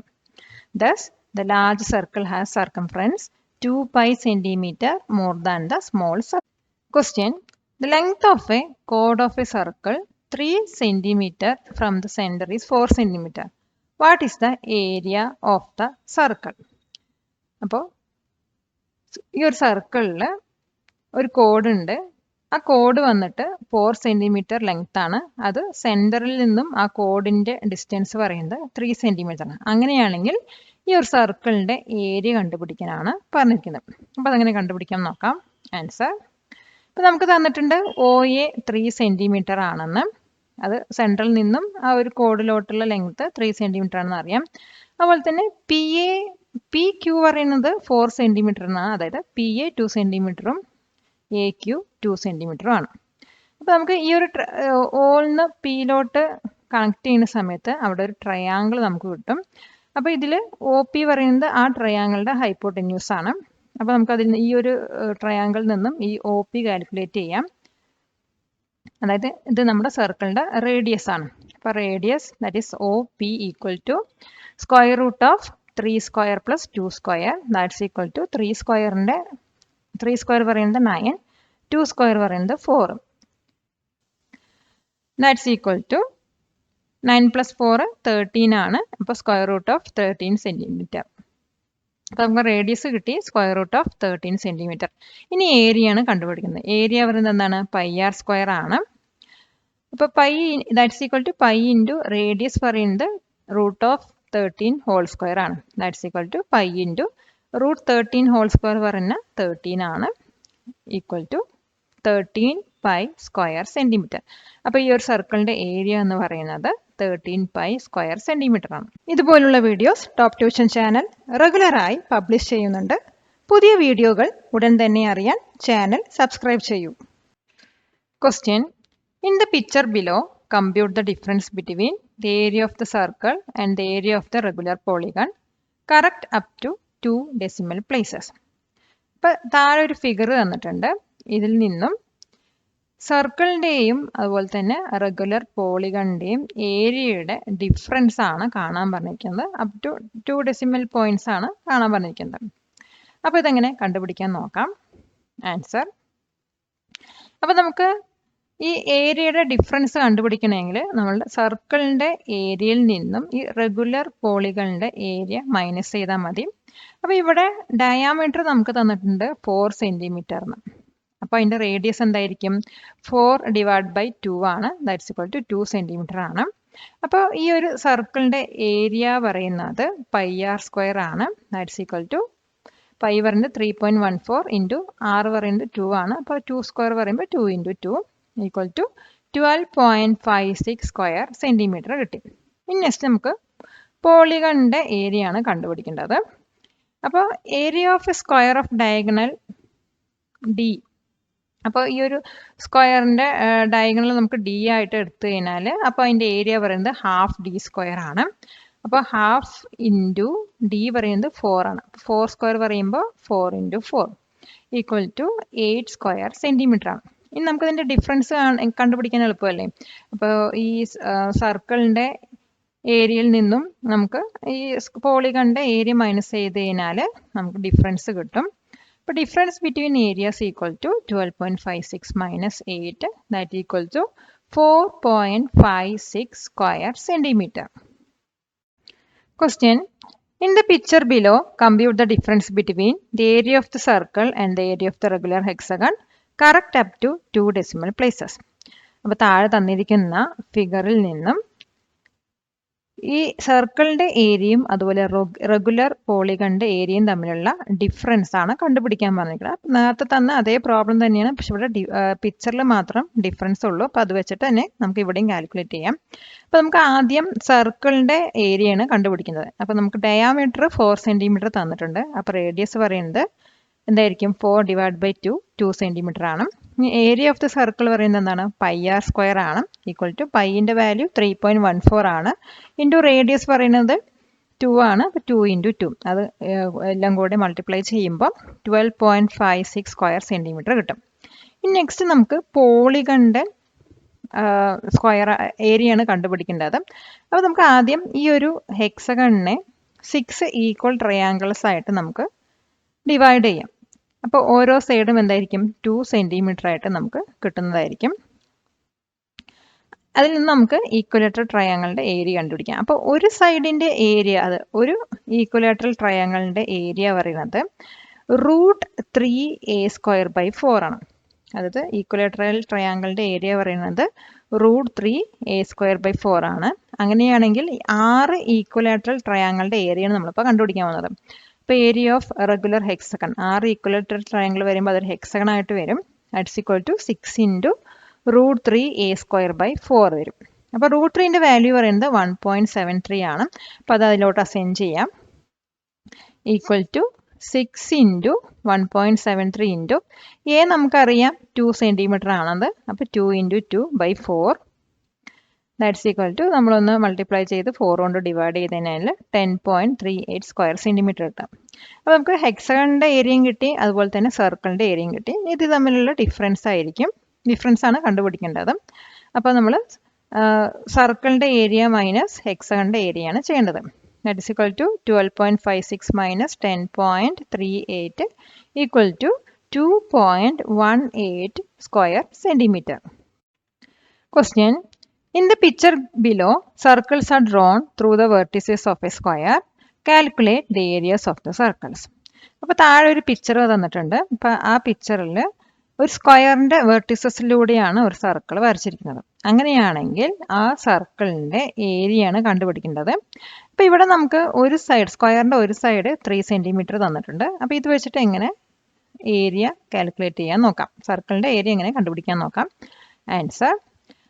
Thus the large circle has circumference 2 pi centimetre more than the small circle. Question. The length of a chord of a circle 3 centimeter from the center is 4 centimeter. What is the area of the circle? അപ്പോൾ ഈ ഒരു സർക്കിളിൽ ഒരു code ഉണ്ട്. ആ code വന്നിട്ട് 4 centimetre length ആണ്. അത് സെന്ററിൽ നിന്നും ആ കോഡിന്റെ ഡിസ്റ്റൻസ് പറയുന്നത് 3 സെന്റിമീറ്റർ ആണ്. അങ്ങനെയാണെങ്കിൽ ഈ ഒരു സർക്കിളിന്റെ ഏരിയ കണ്ടുപിടിക്കാനാണ് പറഞ്ഞിരിക്കുന്നത്. അപ്പോൾ അതെങ്ങനെ കണ്ടുപിടിക്കാൻ നോക്കാം. ആൻസർ ഇപ്പൊ നമുക്ക് തന്നിട്ടുണ്ട് OA 3 സെന്റിമീറ്റർ ആണെന്ന്. അത് സെൻട്രൽ നിന്നും ആ ഒരു കോഡിലോട്ടുള്ള ലെങ്ത് 3 സെന്റിമീറ്റർ ആണെന്ന് അറിയാം. അതുപോലെ തന്നെ PQ പറയുന്നത് 4 സെന്റിമീറ്റർ ആണ്. അതായത് PA 2 സെന്റിമീറ്ററും AQ 2 സെന്റിമീറ്ററും ആണ്. അപ്പൊ നമുക്ക് ഈ ഒരു ഓൾന്ന് Pയിലോട്ട് കണക്ട് ചെയ്യുന്ന സമയത്ത് അവിടെ ഒരു ട്രയാങ്കിൾ നമുക്ക് കിട്ടും. അപ്പൊ ഇതില് OP പറയുന്നത് ആ ട്രയാങ്കിളുടെ ഹൈപ്പോട്ടന്യൂസ് ആണ്. അപ്പൊ നമുക്ക് അതിൽ ഈ ഒരു ട്രയാങ്കിളിൽ നിന്നും ഈ OP കാൽക്കുലേറ്റ് ചെയ്യാം. അതായത് ഇത് നമ്മുടെ സർക്കിളിന്റെ റേഡിയസ് ആണ്. അപ്പൊ radius that is OP equal to square root of 3 square plus 2 square that's equal to 3 square പറയുന്നത് 9, 2 സ്ക്വയർ പറയുന്നത് 4. ദാറ്റ്സ് ഈക്വൽ ടു 9 പ്ലസ് 4 13 ആണ്. അപ്പോൾ സ്ക്വയർ റൂട്ട് ഓഫ് 13 സെന്റിമീറ്റർ. അപ്പോൾ നമുക്ക് റേഡിയസ് കിട്ടി സ്ക്വയർ റൂട്ട് ഓഫ് 13 സെന്റിമീറ്റർ. ഇനി ഏരിയ ആണ് കണ്ടുപിടിക്കുന്നത്. ഏരിയ പറയുന്നത് എന്താണ്? πr സ്ക്വയർ ആണ്. അപ്പോൾ pi that's equal to pi into radius പറയുന്നത് റൂട്ട് ഓഫ് 13 ഹോൾ സ്ക്വയർ ആണ്. That's equal to pi into root 13 whole square പറഞ്ഞ 13 ആണ് equal to 13 pi square centimetre. അപ്പോൾ ഈ ഒരു സർക്കിളിന്റെ ഏരിയ എന്ന് പറയുന്നത് 13 പൈ സ്ക്വയർ സെന്റിമീറ്റർ ആണ്. ഇതുപോലുള്ള വീഡിയോസ് ടോപ്പ് ട്യൂഷൻ ചാനൽ റെഗുലറായി പബ്ലിഷ് ചെയ്യുന്നുണ്ട്. പുതിയ വീഡിയോകൾ ഉടൻ തന്നെ അറിയാൻ ചാനൽ സബ്സ്ക്രൈബ് ചെയ്യൂ. Question: in the picture below compute the difference between the area of the circle and the area of the regular polygon. Correct up to 2 decimal places. ഇപ്പൊ താഴെ ഒരു ഫിഗർ തന്നിട്ടുണ്ട്. ഇതിൽ നിന്നും സർക്കിളിന്റെയും അതുപോലെ തന്നെ റെഗുലർ പോളിഗണിന്റെയും ഏരിയയുടെ ഡിഫറൻസ് ആണ് കാണാൻ പറഞ്ഞിരിക്കുന്നത്. അപ് ടു 2 ഡെസിമൽ പോയിന്റ്സ് ആണ് കാണാൻ പറഞ്ഞിരിക്കുന്നത്. അപ്പൊ ഇതെങ്ങനെ കണ്ടുപിടിക്കാൻ നോക്കാം. ആൻസർ അപ്പൊ നമുക്ക് ഈ ഏരിയയുടെ ഡിഫറൻസ് കണ്ടുപിടിക്കണമെങ്കിൽ നമ്മളുടെ സർക്കിളിന്റെ ഏരിയയിൽ നിന്നും ഈ റെഗുലർ പോളികളുടെ ഏരിയ മൈനസ് ചെയ്താൽ മതി. അപ്പൊ ഇവിടെ ഡയാമീറ്റർ നമുക്ക് തന്നിട്ടുണ്ട് 4 സെന്റിമീറ്റർ. അപ്പൊ അതിന്റെ റേഡിയസ് എന്തായിരിക്കും? 4 ഡിവൈഡ് ബൈ 2 ആണ്. ദാറ്റ്സ് ഈക്വൽ ടു 2 സെന്റിമീറ്റർ ആണ്. അപ്പോൾ ഈ ഒരു സർക്കിളിന്റെ ഏരിയ പറയുന്നത് πr സ്ക്വയർ ആണ്. ദാറ്റ്സ് ഈക്വൽ ടു പൈ പറയുന്നത് 3.14 ഇൻറ്റു r പറയുന്നത് 2 ആണ്. അപ്പോൾ 2 സ്ക്വയർ പറയുമ്പോൾ 2 into 2 equal to 12.56 square centimetre കിട്ടി. ഇനി നെക്സ്റ്റ് നമുക്ക് പോളിഗണിന്റെ ഏരിയ ആണ് കണ്ടുപിടിക്കേണ്ടത്. അപ്പോൾ area of a square of diagonal D. അപ്പോൾ ഈ ഒരു സ്ക്വയറിന്റെ ഡയഗണൽ നമുക്ക് D ആയിട്ട് എടുത്തു കഴിഞ്ഞാൽ അപ്പോൾ അതിന്റെ ഏരിയ പറയുന്നത് ഹാഫ് D സ്ക്വയർ ആണ്. അപ്പോൾ ഹാഫ് ഇൻറ്റു D പറയുന്നത് 4 ആണ്. 4 സ്ക്വയർ പറയുമ്പോൾ 4 into 4 equal to 8 square centimetre ആണ്. ഇനി നമുക്ക് ഇതിന്റെ ഡിഫറൻസ് കണ്ടുപിടിക്കാൻ എളുപ്പമല്ലേ. അപ്പോൾ ഈ സർക്കിളിന്റെ ഏരിയയിൽ നിന്നും നമുക്ക് ഈ പോളിഗണിന്റെ ഏരിയ മൈനസ് ചെയ്ത് കഴിഞ്ഞാൽ നമുക്ക് ഡിഫറൻസ് കിട്ടും. അപ്പോൾ difference between areas equal to 12.56 minus 8 that equal to 4.56 square centimetre. Question: in the picture below, compute the difference between the area of the circle and the area of the regular hexagon. Correct up to 2 decimal places. അപ്പോൾ താഴെ തന്നിരിക്കുന്ന ഫിഗറിൽ നിന്നും ഈ സർക്കിളിന്റെ ഏരിയയും അതുപോലെ regular പോളിഗണിന്റെ ഏരിയയും തമ്മിലുള്ള ഡിഫറൻസ് ആണ് കണ്ടുപിടിക്കാൻ പറഞ്ഞിരിക്കുന്നത്. നേരത്തെ തന്ന അതേ പ്രോബ്ലം തന്നെയാണ്, പക്ഷെ ഇവിടെ പിക്ചറിൽ മാത്രം ഡിഫറൻസ് ഉള്ളൂ. അപ്പോൾ അത് വെച്ചിട്ട് തന്നെ നമുക്ക് ഇവിടെയും കാൽക്കുലേറ്റ് ചെയ്യാം. അപ്പോൾ നമുക്ക് ആദ്യം സർക്കിളിന്റെ ഏരിയ ആണ് കണ്ടുപിടിക്കുന്നത്. അപ്പോൾ നമുക്ക് ഡയാമീറ്റർ 4 സെന്റിമീറ്റർ തന്നിട്ടുണ്ട്. അപ്പോൾ റേഡിയസ് പറയുന്നത് എന്തായിരിക്കും? 4 ഡിവൈഡ് ബൈ 2 സെന്റിമീറ്റർ ആണ്. ഏരിയ ഓഫ് ദ സർക്കിൾ പറയുന്നത് എന്താണ്? πr സ്ക്വയർ ആണ്. ഈക്വൽ ടു പൈന്റെ വാല്യൂ 3.14 ആണ്. ഇൻറ്റു റേഡിയസ് പറയുന്നത് 2 ആണ്. അപ്പോൾ 2 ഇൻറ്റു 2 അത് എല്ലാം കൂടെ മൾട്ടിപ്ലൈ ചെയ്യുമ്പോൾ 12.56 സ്ക്വയർ സെന്റിമീറ്റർ കിട്ടും. ഇനി നെക്സ്റ്റ് നമുക്ക് പോളിഗണിന്റെ സ്ക്വയർ ഏരിയ ആണ് കണ്ടുപിടിക്കേണ്ടത്. അപ്പോൾ നമുക്ക് ആദ്യം ഈ ഒരു ഹെക്സഗണിനെ 6 ഈക്വൽ ട്രയാങ്കിൾസ് ആയിട്ട് നമുക്ക് ഡിവൈഡ് ചെയ്യാം. അപ്പോൾ ഓരോ സൈഡും എന്തായിരിക്കും? 2 സെന്റിമീറ്റർ ആയിട്ട് നമുക്ക് കിട്ടുന്നതായിരിക്കും. അതിൽ നിന്ന് നമുക്ക് ഈക്വലേറ്ററൽ ട്രയാങ്കിളിൻ്റെ ഏരിയ കണ്ടുപിടിക്കാം. അപ്പോൾ ഒരു സൈഡിൻ്റെ ഏരിയ, അത് ഒരു ഈക്വലേറ്ററൽ ട്രയാങ്കിളിൻ്റെ ഏരിയ പറയുന്നത് √3a² ആണ്. അതായത് ഈക്വലേറ്ററൽ ട്രയാങ്കിളിൻ്റെ ഏരിയ പറയുന്നത് √3a² ആണ്. അങ്ങനെയാണെങ്കിൽ 6 ഈക്വലേറ്ററൽ ട്രയാങ്കിളിൻ്റെ ഏരിയയാണ് നമ്മളിപ്പോൾ കണ്ടുപിടിക്കാൻ പോകുന്നത്. ഇപ്പോൾ area of regular hexagon, 6 equilateral triangle വരുമ്പോൾ അതൊരു ഹെക്സഗൺ ആയിട്ട് വരും. ദാറ്റ്സ് ഈക്വൽ ടു 6 × √3a² വരും. അപ്പോൾ √3ൻ്റെ വാല്യൂ പറയുന്നത് 1.73 ആണ്. അപ്പോൾ അത് അതിലോട്ട് അസൈൻ ചെയ്യാം. ഈക്വൽ ടു 6 × 1.73 × a നമുക്കറിയാം 2 സെൻറ്റിമീറ്റർ ആണത്. അപ്പോൾ 2 × 2/4 ദാറ്റ്സ് ഈക്വൽ ടു നമ്മളൊന്ന് മൾട്ടിപ്ലൈ ചെയ്ത് 4 കൊണ്ട് ഡിവൈഡ് ചെയ്തതിനാൽ 10.38 സ്ക്വയർ സെൻറ്റിമീറ്റർ കിട്ടാം. അപ്പോൾ നമുക്ക് ഹെക്സഗണിൻ്റെ ഏരിയയും കിട്ടി, അതുപോലെ തന്നെ സർക്കിളിൻ്റെ ഏരിയയും കിട്ടി. ഇത് തമ്മിലുള്ള ഡിഫറൻസ് ആണ് കണ്ടുപിടിക്കേണ്ടത്. അപ്പോൾ നമ്മൾ സർക്കിളിൻ്റെ ഏരിയ മൈനസ് ഹെക്സഗണിൻ്റെ ഏരിയ ആണ് ചെയ്യേണ്ടത്. That is equal to 12.56 minus 10.38 equal to 2.18 square centimetre. Question. In the picture below, circles are drawn through the vertices of a square. Calculate the areas of the circles. അപ്പോൾ താഴെ ഒരു picture തന്നിട്ടുണ്ട്. അപ്പോൾ ആ പിക്ചറിൽ ഒരു സ്ക്വയറിൻ്റെ വെർട്ടിസസിലൂടെയാണ് ഒരു സർക്കിൾ വരച്ചിരിക്കുന്നത്. അങ്ങനെയാണെങ്കിൽ ആ സർക്കിളിൻ്റെ ഏരിയയാണ് കണ്ടുപിടിക്കേണ്ടത്. അപ്പോൾ ഇവിടെ നമുക്ക് ഒരു സൈഡ്, സ്ക്വയറിൻ്റെ ഒരു സൈഡ് 3 സെൻറ്റിമീറ്റർ തന്നിട്ടുണ്ട്. അപ്പോൾ ഇത് വെച്ചിട്ട് എങ്ങനെ ഏരിയ കാൽക്കുലേറ്റ് ചെയ്യാൻ നോക്കാം, സർക്കിളിൻ്റെ ഏരിയ എങ്ങനെ കണ്ടുപിടിക്കാൻ നോക്കാം. ആൻസർ,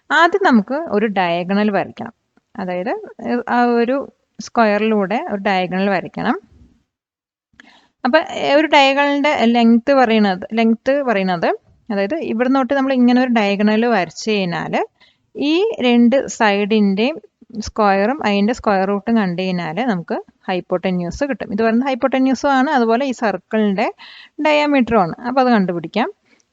ആദ്യം നമുക്ക് ഒരു ഡയഗണൽ വരയ്ക്കണം. അതായത് ആ ഒരു സ്ക്വയറിലൂടെ ഒരു ഡയഗണൽ വരയ്ക്കണം. അപ്പം ഒരു ഡയഗണലിൻ്റെ ലെങ്ത്ത് പറയുന്നത് അതായത് ഇവിടെ തൊട്ട് നമ്മൾ ഇങ്ങനെ ഒരു ഡയഗണൽ വരച്ച് കഴിഞ്ഞാൽ ഈ 2 സൈഡിൻ്റെയും സ്ക്വയറും അതിൻ്റെ സ്ക്വയർ റൂട്ടും കണ്ടു കഴിഞ്ഞാൽ നമുക്ക് ഹൈപ്പോട്ടന്യൂസ് കിട്ടും. ഇത് പറയുന്നത് ഹൈപ്പോട്ടന്യൂസും ആണ്, അതുപോലെ ഈ സർക്കിളിൻ്റെ ഡയാമീറ്ററും ആണ്. അപ്പോൾ അത് കണ്ടുപിടിക്കാം.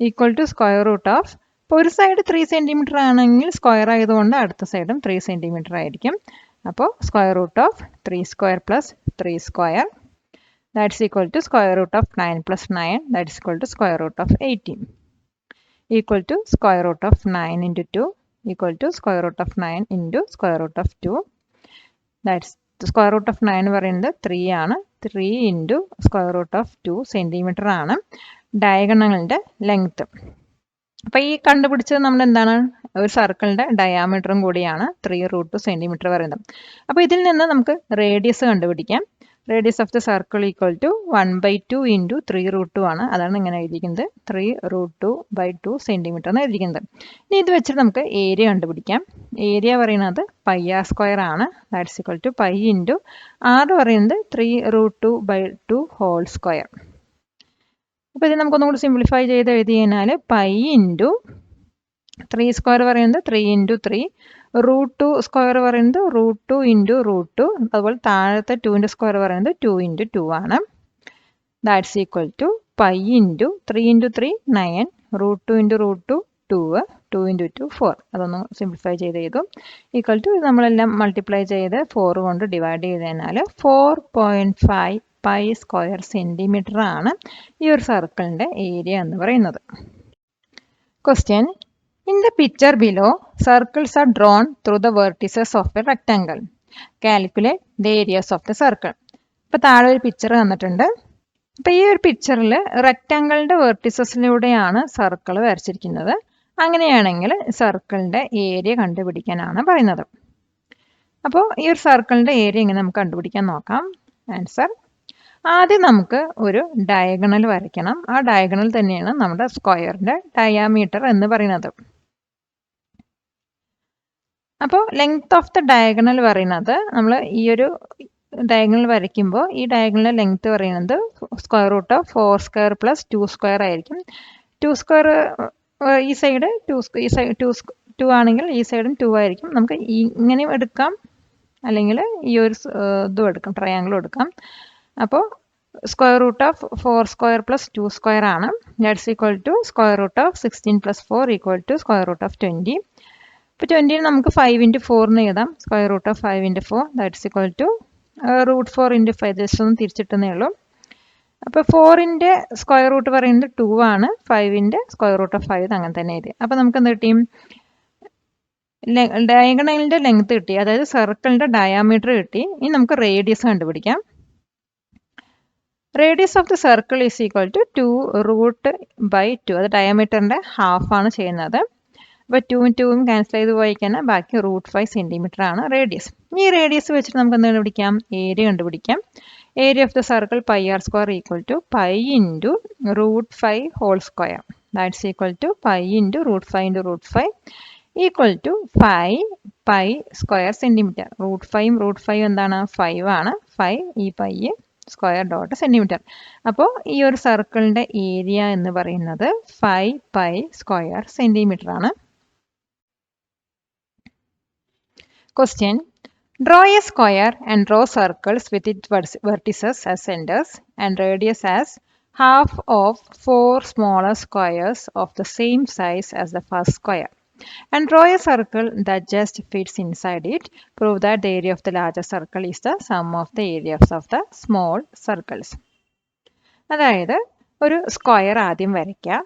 Equal to square root of, ഇപ്പോൾ ഒരു സൈഡ് 3 സെൻറ്റിമീറ്റർ ആണെങ്കിൽ സ്ക്വയർ ആയതുകൊണ്ട് അടുത്ത സൈഡും 3 സെൻറ്റിമീറ്റർ ആയിരിക്കും. അപ്പോൾ square root of 3² + 3² that's equal to square root of 9 + 9 that's equal to square root of 18 equal to square root of 9 × 2 equal to square root of 9 × square root of 2 that's square root of 9 പറയുന്നത് 3 ആണ്. 3 × square root of 2 centimetre ആണ് ഡയഗണലിൻ്റെ length. അപ്പോൾ ഈ കണ്ടുപിടിച്ചത് നമ്മൾ എന്താണ്, ഒരു സർക്കിളിൻ്റെ ഡയാമീറ്ററും കൂടിയാണ് 3√2 സെൻറ്റിമീറ്റർ പറയുന്നത്. അപ്പോൾ ഇതിൽ നിന്ന് നമുക്ക് റേഡിയസ് കണ്ടുപിടിക്കാം. Radius of the circle equal to 1/2 × 3√2 ആണ്. അതാണ് ഇങ്ങനെ എഴുതിയിരിക്കുന്നത്, 3√2/2 സെൻറ്റിമീറ്റർ എന്ന് എഴുതിയിരിക്കുന്നത്. ഇനി ഇത് വെച്ചിട്ട് നമുക്ക് ഏരിയ കണ്ടുപിടിക്കാം. ഏരിയ പറയുന്നത് πr² ആണ്. ദാറ്റ്സ് ഈക്വൽ ടു π × r പറയുന്നത് 3√2/2 ഹോൾ സ്ക്വയർ. അപ്പോൾ ഇത് നമുക്കൊന്നും കൂടി സിംപ്ലിഫൈ ചെയ്ത് എഴുതി കഴിഞ്ഞാൽ π × 3² പറയുന്നത് 3 × 3, √2² പറയുന്നത് √2 × √2, അതുപോലെ താഴത്തെ 2ൻ്റെ സ്ക്വയർ പറയുന്നത് 2 × 2 ആണ്. That's equal to π × 3 × 3 9, √2 × √2 2, 2 × 2 4. അതൊന്ന് സിംപ്ലിഫൈ ചെയ്ത് ചെയ്തു. ഈക്വൽ ടു നമ്മളെല്ലാം മൾട്ടിപ്ലൈ ചെയ്ത് 4 കൊണ്ട് ഡിവൈഡ് ചെയ്ത് കഴിഞ്ഞാൽ 4.5 π² സെൻറ്റിമീറ്റർ ആണ് ഈ ഒരു സർക്കിളിൻ്റെ ഏരിയ എന്ന് പറയുന്നത്. Question. In the picture below, circles are drawn through the vertices of a rectangle. Calculate the areas of the circle. ഇപ്പോൾ താഴെ ഒരു പിക്ചർ തന്നിട്ടുണ്ട്. അപ്പോൾ ഈ ഒരു പിക്ചറിൽ റെക്റ്റാങ്കിളിൻ്റെ വെർട്ടിസസിലൂടെയാണ് സർക്കിൾ വരച്ചിരിക്കുന്നത്. അങ്ങനെയാണെങ്കിൽ സർക്കിളിൻ്റെ ഏരിയ കണ്ടുപിടിക്കാനാണ് പറയുന്നത്. അപ്പോൾ ഈ ഒരു സർക്കിളിൻ്റെ ഏരിയ എങ്ങനെ നമുക്ക് കണ്ടുപിടിക്കാൻ നോക്കാം. ആൻസർ, ആദ്യം നമുക്ക് ഒരു ഡയഗണൽ വരയ്ക്കണം. ആ ഡയഗണൽ തന്നെയാണ് നമ്മുടെ സ്ക്വയറിൻ്റെ ഡയാമീറ്റർ എന്ന് പറയുന്നത്. അപ്പോൾ ലെങ്ത് ഓഫ് ദ ഡയഗണൽ പറയുന്നത്, നമ്മൾ ഈ ഒരു ഡയഗണൽ വരയ്ക്കുമ്പോൾ ഈ ഡയഗണലിൻ്റെ ലെങ്ത് പറയുന്നത് സ്ക്വയർ റൂട്ട് ഓഫ് 4² + 2² ആയിരിക്കും. 2² ഈ സൈഡ് 2 ആണെങ്കിൽ ഈ സൈഡും 2 ആയിരിക്കും. നമുക്ക് ഇങ്ങനെയും എടുക്കാം, അല്ലെങ്കിൽ ഈ ഒരു ഇതും എടുക്കാം, ട്രയാങ്കിളും എടുക്കാം. അപ്പോൾ സ്ക്വയർ റൂട്ട് ഓഫ് 4² + 2² ആണ്. That's equal to square root of 16 + 4 equal to square root of 20. ഇപ്പോൾ 20 നമുക്ക് 5 × 4 എന്ന് എഴുതാം. Square root of 5 × 4 that's equal to √4 × 5. Just ഒന്ന് തിരിച്ചിട്ടുന്നേ ഉള്ളൂ. അപ്പോൾ 4ൻ്റെ സ്ക്വയർ റൂട്ട് പറയുന്നത് 2 ആണ്. 5ൻ്റെ സ്ക്വയർ റൂട്ട് ഓഫ് 5 അങ്ങനെ തന്നെ എഴുതി. അപ്പോൾ നമുക്ക് എന്ത് കിട്ടിയും, ഡയഗണലിൻ്റെ ലെങ്ത് കിട്ടി, അതായത് സർക്കിളിൻ്റെ ഡയാമീറ്റർ കിട്ടി. ഇനി നമുക്ക് റേഡിയസ് കണ്ടുപിടിക്കാം. Radius of the circle is equal to 2√2. അത് ഡയമീറ്ററിൻ്റെ ഹാഫാണ് ചെയ്യുന്നത്. അപ്പോൾ 2 ക്യാൻസൽ ചെയ്ത് പോയി കഴിഞ്ഞാൽ ബാക്കി √5 സെൻറ്റിമീറ്റർ ആണ് റേഡിയസ്. ഈ റേഡിയസ് വെച്ചിട്ട് നമുക്ക് എന്ത് കണ്ടുപിടിക്കാം? ഏരിയ കണ്ടുപിടിക്കാം. Area of the circle πr² equal to π into √5 whole square. That's equal to π into √5 into √5 equal to 5 π square centimetre. √5 എന്താണ്? 5 ആണ്. 5 ഈ പൈ സ്ക്വയർ ഡോട്ട് സെൻറ്റിമീറ്റർ. അപ്പോൾ ഈ ഒരു സർക്കിളിൻ്റെ ഏരിയ എന്ന് പറയുന്നത് 5 π സ്ക്വയർ സെൻറ്റിമീറ്റർ ആണ്. Question. Draw a square and draw circles with its vertices as centers and radius as half of 4 smaller squares of the same size as the first square. And draw a circle that just fits inside it. Prove that the area of the larger circle is the sum of the areas of the small circles. അതായത് ഒരു square ആദ്യം വരയ്ക്കുക.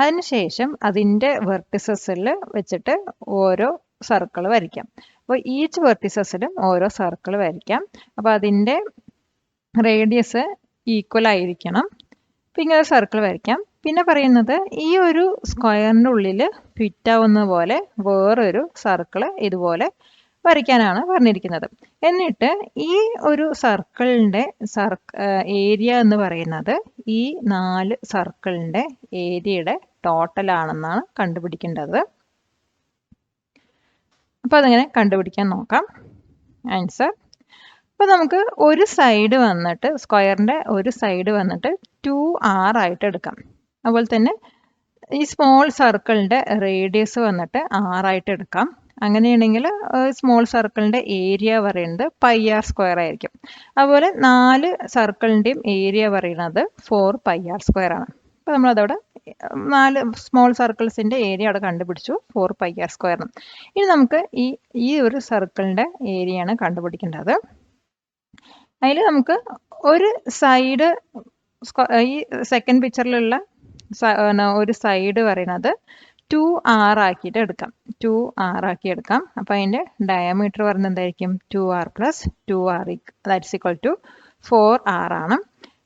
അതിനുശേഷം അതിൻ്റെ വെർട്ടിസസിൽ വെച്ചിട്ട് ഓരോ circle വരയ്ക്കാം. അപ്പോൾ ഈച്ച് വെർട്ടിസസിലും ഓരോ സർക്കിൾ വരയ്ക്കാം. അപ്പോൾ അതിൻ്റെ റേഡിയസ് ഈക്വൽ ആയിരിക്കണം. അപ്പോൾ ഇങ്ങനെ സർക്കിൾ വരയ്ക്കാം. പിന്നെ പറയുന്നത് ഈ ഒരു സ്ക്വയറിൻ്റെ ഉള്ളിൽ ഫിറ്റാവുന്ന പോലെ വേറൊരു സർക്കിൾ ഇതുപോലെ വരയ്ക്കാനാണ് പറഞ്ഞിരിക്കുന്നത്. എന്നിട്ട് ഈ ഒരു സർക്കിളിൻ്റെ ഏരിയ എന്ന് പറയുന്നത് ഈ 4 സർക്കിളിൻ്റെ ഏരിയയുടെ ടോട്ടലാണെന്നാണ് കണ്ടുപിടിക്കേണ്ടത്. അപ്പോൾ അതങ്ങനെ കണ്ടുപിടിക്കാൻ നോക്കാം. ആൻസർ. അപ്പോൾ നമുക്ക് ഒരു സൈഡ് വന്നിട്ട് സ്ക്വയറിൻ്റെ ഒരു സൈഡ് വന്നിട്ട് 2r ആയിട്ട് എടുക്കാം. അതുപോലെ തന്നെ ഈ സ്മോൾ സർക്കിളിൻ്റെ റേഡിയസ് വന്നിട്ട് r ആയിട്ട് എടുക്കാം. അങ്ങനെയാണെങ്കിൽ സ്മോൾ സർക്കിളിൻ്റെ ഏരിയ പറയുന്നത് πr² ആയിരിക്കും. അതുപോലെ 4 സർക്കിളിൻ്റെയും ഏരിയ പറയുന്നത് 4πr² ആണ്. അപ്പോൾ നമ്മളതവിടെ 4 സ്മോൾ സർക്കിൾസിൻ്റെ ഏരിയ അവിടെ കണ്ടുപിടിച്ചു, 4πr². ഇനി നമുക്ക് ഈ ഒരു സർക്കിളിൻ്റെ ഏരിയയാണ് കണ്ടുപിടിക്കേണ്ടത്. അതിൽ നമുക്ക് ഒരു സൈഡ് ഈ സെക്കൻഡ് പിക്ചറിലുള്ള ഒരു സൈഡ് പറയുന്നത് 2r ആക്കിയിട്ട് എടുക്കാം. 2r ആക്കി എടുക്കാം. അപ്പോൾ അതിൻ്റെ ഡയമീറ്റർ പറയുന്നത് എന്തായിരിക്കും? 2r + 2r that's equal to 4r ആണ്.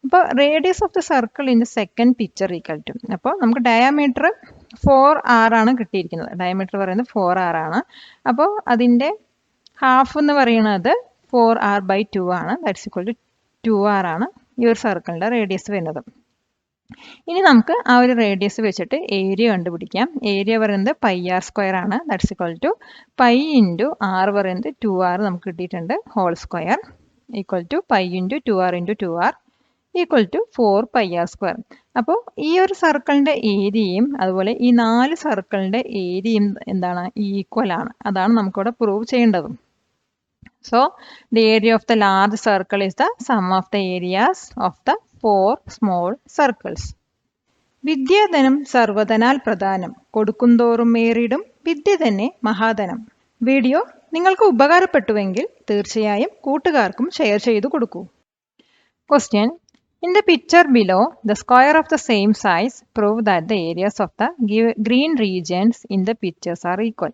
അപ്പോൾ radius of the circle in the second picture equal to, അപ്പോൾ നമുക്ക് ഡയമീറ്റർ 4r ആണ് കിട്ടിയിരിക്കുന്നത്. ഡയമീറ്റർ പറയുന്നത് 4r ആണ്. അപ്പോൾ അതിൻ്റെ ഹാഫ് എന്ന് പറയുന്നത് 4r/2 ആണ്. ദാറ്റ്സ് ഈക്വൽ ടു 2r ആണ് ഈ ഒരു സർക്കിളിൻ്റെ റേഡിയസ് വരുന്നത്. ഇനി നമുക്ക് ആ ഒരു റേഡിയസ് വെച്ചിട്ട് ഏരിയ കണ്ടുപിടിക്കാം. ഏരിയ പറയുന്നത് πr² ആണ്. That's equal to π into r പറയുന്നത് 2r നമുക്ക് കിട്ടിയിട്ടുണ്ട് whole square equal to π into 2r into 2r equal to 4πr². അപ്പോൾ ഈ ഒരു സർക്കിളിൻ്റെ ഏരിയയും അതുപോലെ ഈ 4 സർക്കിളിൻ്റെ ഏരിയയും എന്താണ്? ഈക്വൽ ആണ്. അതാണ് നമുക്കിവിടെ പ്രൂവ് ചെയ്യേണ്ടതും. So the area of the large circle is the sum of the areas of the 4 small circles. വിദ്യാധനം സർവ്വധനാൽ പ്രധാനം, കൊടുക്കുന്തോറും ഏറിടും വിദ്യ തന്നെ മഹാധനം. വീഡിയോ നിങ്ങൾക്ക് ഉപകാരപ്പെട്ടുവെങ്കിൽ തീർച്ചയായും കൂട്ടുകാർക്കും ഷെയർ ചെയ്തു കൊടുക്കൂ. Question. In the picture below, the square of the same size prove that the areas of the green regions in the pictures are equal.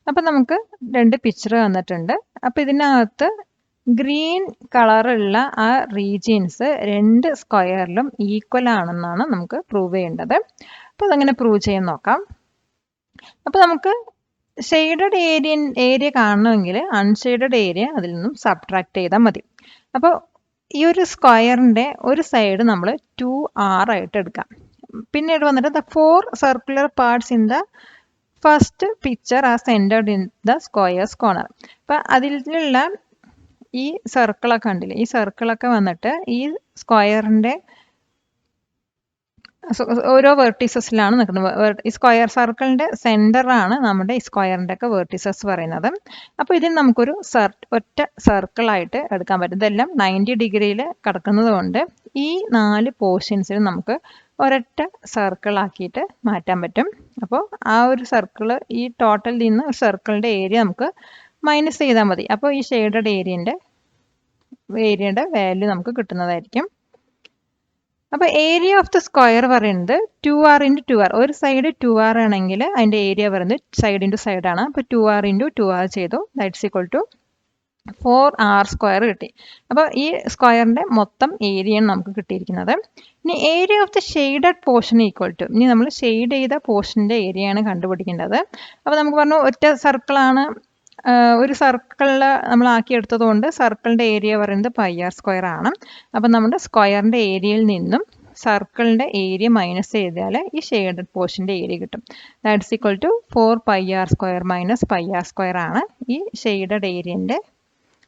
അപ്പോൾ നമുക്ക് 2 പിക്ചർ തന്നിട്ടുണ്ട്. അപ്പോൾ ഇതിനകത്ത് ഗ്രീൻ കളറുള്ള ആ റീജിയൻസ് 2 സ്ക്വയറിലും ഈക്വൽ ആണെന്നാണ് നമുക്ക് പ്രൂവ് ചെയ്യേണ്ടത്. അപ്പോൾ അതങ്ങനെ പ്രൂവ് ചെയ്യാൻ നോക്കാം. അപ്പോൾ നമുക്ക് ഷെയ്ഡഡ് ഏരിയ കാണണമെങ്കിൽ അൺഷെയ്ഡഡ് ഏരിയ അതിൽ നിന്നും സബ്ട്രാക്ട് ചെയ്താൽ മതി. അപ്പോൾ ഈ ഒരു സ്ക്വയറിൻ്റെ ഒരു സൈഡ് നമ്മൾ 2r ആയിട്ട് എടുക്കാം. പിന്നീട് വന്നിട്ട് the 4 circular parts in the first picture are centred in the squares corner. അപ്പം അതിലുള്ള ഈ സർക്കിളൊക്കെ ഉണ്ടല്ലേ, ഈ സർക്കിളൊക്കെ വന്നിട്ട് ഈ സ്ക്വയറിൻ്റെ ഓരോ വെർട്ടീസസിലാണ് നിൽക്കുന്നത്. ഈ സ്ക്വയർ സർക്കിളിൻ്റെ സെൻറ്ററാണ് നമ്മുടെ ഈ സ്ക്വയറിൻ്റെ ഒക്കെ വെർട്ടീസസ് പറയുന്നത്. അപ്പോൾ ഇതിന് നമുക്കൊരു ഒറ്റ സർക്കിളായിട്ട് എടുക്കാൻ പറ്റും. ഇതെല്ലാം 90 ഡിഗ്രിയിൽ കിടക്കുന്നത് കൊണ്ട് ഈ 4 പോർഷൻസിൽ നമുക്ക് ഒരൊറ്റ സർക്കിളാക്കിയിട്ട് മാറ്റാൻ പറ്റും. അപ്പോൾ ആ ഒരു സർക്കിൾ ഈ ടോട്ടലിൽ നിന്ന് ഒരു സർക്കിളിൻ്റെ ഏരിയ നമുക്ക് മൈനസ് ചെയ്താൽ മതി. അപ്പോൾ ഈ ഷെയ്ഡഡ് ഏരിയയുടെ വാല്യൂ നമുക്ക് കിട്ടുന്നതായിരിക്കും. അപ്പോൾ ഏരിയ ഓഫ് ദ സ്ക്വയർ പറയുന്നത് 2r ഇൻറ്റു 2r. ഒരു സൈഡ് 2r ആണെങ്കിൽ അതിൻ്റെ ഏരിയ പറയുന്നത് സൈഡ് ഇൻറ്റു സൈഡാണ്. അപ്പോൾ 2r ഇൻറ്റു 2r ചെയ്തു. That's equal to 4r square കിട്ടി. അപ്പോൾ ഈ സ്ക്വയറിൻ്റെ മൊത്തം ഏരിയയാണ് നമുക്ക് കിട്ടിയിരിക്കുന്നത്. ഇനി area of the shaded portion equal to, ഇനി നമ്മൾ ഷെയ്ഡ് ചെയ്ത പോർഷൻ്റെ ഏരിയയാണ് കണ്ടുപിടിക്കേണ്ടത്. അപ്പോൾ നമുക്ക് പറഞ്ഞു ഒറ്റ സർക്കിളാണ്, ഒരു സർക്കിളിൽ നമ്മൾ ആക്കിയെടുത്തത് കൊണ്ട് സർക്കിളിൻ്റെ ഏരിയ പറയുന്നത് πr സ്ക്വയർ ആണ്. അപ്പം നമ്മുടെ സ്ക്വയറിൻ്റെ ഏരിയയിൽ നിന്നും സർക്കിളിൻ്റെ ഏരിയ മൈനസ് ചെയ്താൽ ഈ ഷെയ്ഡഡ് പോർഷൻ്റെ ഏരിയ കിട്ടും. That's equal to 4πr square minus πr square ആണ് ഈ ഷെയ്ഡഡ് ഏരിയൻ്റെ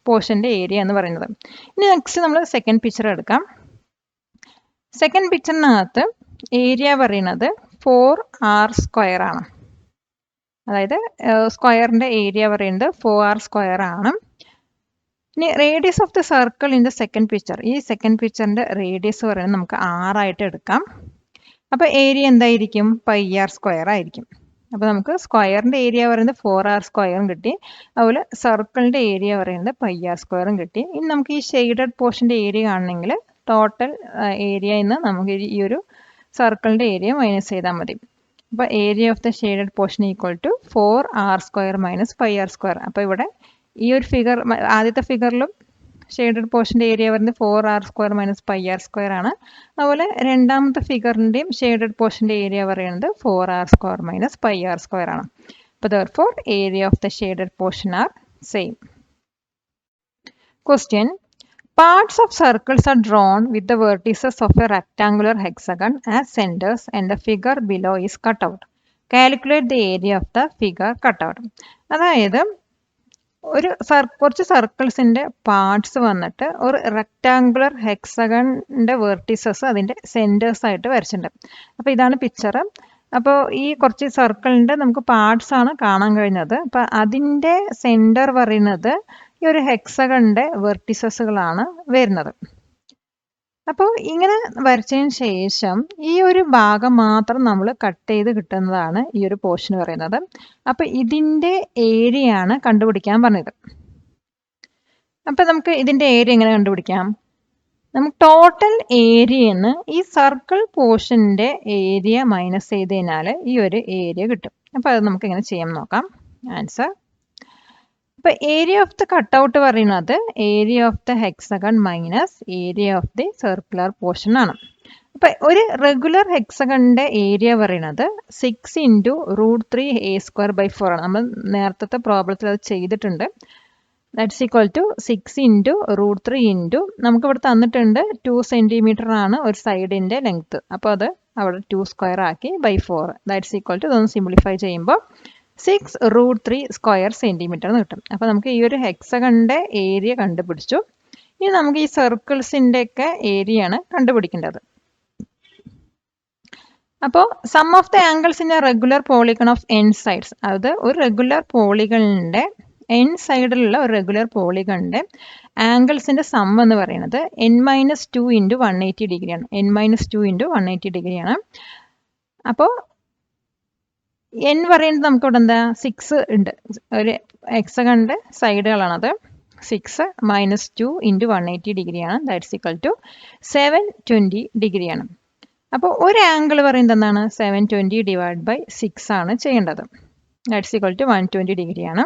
പോർഷൻ്റെ ഏരിയ എന്ന് പറയുന്നത്. ഇനി നെക്സ്റ്റ് നമ്മൾ സെക്കൻഡ് പിക്ചർ എടുക്കാം. സെക്കൻഡ് പിക്ചറിനകത്ത് ഏരിയ പറയുന്നത് 4r സ്ക്വയർ ആണ്. അതായത് സ്ക്വയറിൻ്റെ ഏരിയ പറയുന്നത് 4r സ്ക്വയർ ആണ്. ഇനി radius of the circle in the second picture, ഈ സെക്കൻഡ് പിക്ചറിൻ്റെ റേഡിയസ് പറയുന്നത് നമുക്ക് 6 ആയിട്ട് എടുക്കാം. അപ്പോൾ ഏരിയ എന്തായിരിക്കും? πr സ്ക്വയർ ആയിരിക്കും. അപ്പോൾ നമുക്ക് സ്ക്വയറിൻ്റെ ഏരിയ പറയുന്നത് 4r സ്ക്വയറും കിട്ടി, അതുപോലെ സർക്കിളിൻ്റെ ഏരിയ പറയുന്നത് πr സ്ക്വയറും കിട്ടി. ഇനി നമുക്ക് ഈ ഷെയ്ഡഡ് പോർഷൻ്റെ ഏരിയ കാണണമെങ്കിൽ ടോട്ടൽ ഏരിയയിൽ നിന്ന് നമുക്ക് ഈ ഒരു സർക്കിളിൻ്റെ ഏരിയ മൈനസ് ചെയ്താൽ മതി. അപ്പോൾ area of the shaded portion equal to 4r square minus πr square. അപ്പോൾ ഇവിടെ ഈ ഒരു ഫിഗർ, ആദ്യത്തെ ഫിഗറിലും ഷെയ്ഡഡ് പോർഷൻ്റെ ഏരിയ വരുന്നത് 4r square minus πr square ആണ്. അതുപോലെ രണ്ടാമത്തെ ഫിഗറിൻ്റെയും ഷെയ്ഡഡ് പോർഷൻ്റെ ഏരിയ പറയുന്നത് 4r square minus πr square ആണ്. അപ്പോൾ therefore area of the shaded portion are same. Question: Parts of circles are drawn with the vertices of a rectangular hexagon as centers and the figure below is cut out. Calculate the area of the figure cut out. അതായത് കുറച്ച് സർക്കിൾസിൻ്റെ parts വന്നിട്ട് ഒരു rectangular ഹെക്സഗണിൻ്റെ vertices അതിൻ്റെ centres ആയിട്ട് വരച്ചിട്ടുണ്ട്. അപ്പോൾ ഇതാണ് picture. അപ്പോൾ ഈ കുറച്ച് സർക്കിളിൻ്റെ നമുക്ക് പാർട്സ് ആണ് കാണാൻ കഴിഞ്ഞത്. അപ്പോൾ അതിൻ്റെ സെൻറ്റർ പറയുന്നത് ഈ ഒരു ഹെക്സഗണിൻ്റെ വെർട്ടിസസുകളാണ് വരുന്നത്. അപ്പോൾ ഇങ്ങനെ വരച്ചതിന് ശേഷം ഈ ഒരു ഭാഗം മാത്രം നമ്മൾ കട്ട് ചെയ്ത് കിട്ടുന്നതാണ് ഈ ഒരു പോർഷൻ പറയുന്നത്. അപ്പോൾ ഇതിൻ്റെ ഏരിയയാണ് കണ്ടുപിടിക്കാൻ പറഞ്ഞത്. അപ്പോൾ നമുക്ക് ഇതിൻ്റെ ഏരിയ എങ്ങനെ കണ്ടുപിടിക്കാം? നമുക്ക് ടോട്ടൽ ഏരിയന്ന് ഈ സർക്കിൾ പോർഷൻ്റെ ഏരിയ മൈനസ് ചെയ്ത് കഴിഞ്ഞാൽ ഈ ഒരു ഏരിയ കിട്ടും. അപ്പോൾ അത് നമുക്ക് എങ്ങനെ ചെയ്യാൻ നോക്കാം. ആൻസർ: അപ്പോൾ ഏരിയ ഓഫ് ദ കട്ടൗട്ട് പറയുന്നത് area of the hexagon minus area of the circular portion ആണ്. അപ്പോൾ ഒരു റെഗുലർ ഹെക്സഗണിൻ്റെ ഏരിയ പറയുന്നത് 6 ഇൻറ്റു √3a²/4 ആണ്. നമ്മൾ നേരത്തെ പ്രോബ്ലത്തിൽ അത് ചെയ്തിട്ടുണ്ട്. That's equal to 6 into √3 into നമുക്കിവിടെ തന്നിട്ടുണ്ട് 2 സെൻറ്റിമീറ്റർ ആണ് ഒരു സൈഡിൻ്റെ ലെങ്ത്ത്. അപ്പോൾ അത് അവിടെ 2 സ്ക്വയർ ആക്കി /4. ദാറ്റ്സ് ഈക്വൽ ടു ഇതൊന്ന് സിംപ്ലിഫൈ ചെയ്യുമ്പോൾ 6√3 സ്ക്വയർ സെൻറ്റിമീറ്റർ എന്ന് കിട്ടും. അപ്പോൾ നമുക്ക് ഈ ഒരു ഹെക്സഗണിൻ്റെ ഏരിയ കണ്ടുപിടിച്ചു. ഇനി നമുക്ക് ഈ സർക്കിൾസിൻ്റെ ഒക്കെ ഏരിയ ആണ് കണ്ടുപിടിക്കേണ്ടത്. അപ്പോൾ sum of the angles in a regular polygon of n sides, അത് ഒരു റെഗുലർ പോളിഗണിൻ്റെ n സൈഡിലുള്ള ഒരു റെഗുലർ പോളിഗണിൻ്റെ ആംഗിൾസിൻ്റെ സം എന്ന് പറയുന്നത് n-2 ഇൻറ്റു 180 ഡിഗ്രിയാണ്. n-2 ഇൻറ്റു 180 ഡിഗ്രിയാണ്. അപ്പോൾ n പറയുന്നത് നമുക്കിവിടെ എന്താ 6 ഉണ്ട്. ഒരു ഹെക്സഗണിൻ്റെ സൈഡുകളാണത്. 6 - 2 ഇൻറ്റു 180 ഡിഗ്രിയാണ്. ദാറ്റ്സ് ഈക്വൽ ടു 720 ഡിഗ്രിയാണ്. അപ്പോൾ ഒരു ആംഗിൾ പറയുന്നത് എന്താണ്? 720 ഡിവൈഡ് ബൈ 6 ആണ് ചെയ്യേണ്ടത്. ദാറ്റ്സ് ഈക്വൽ ടു 120 ഡിഗ്രിയാണ്.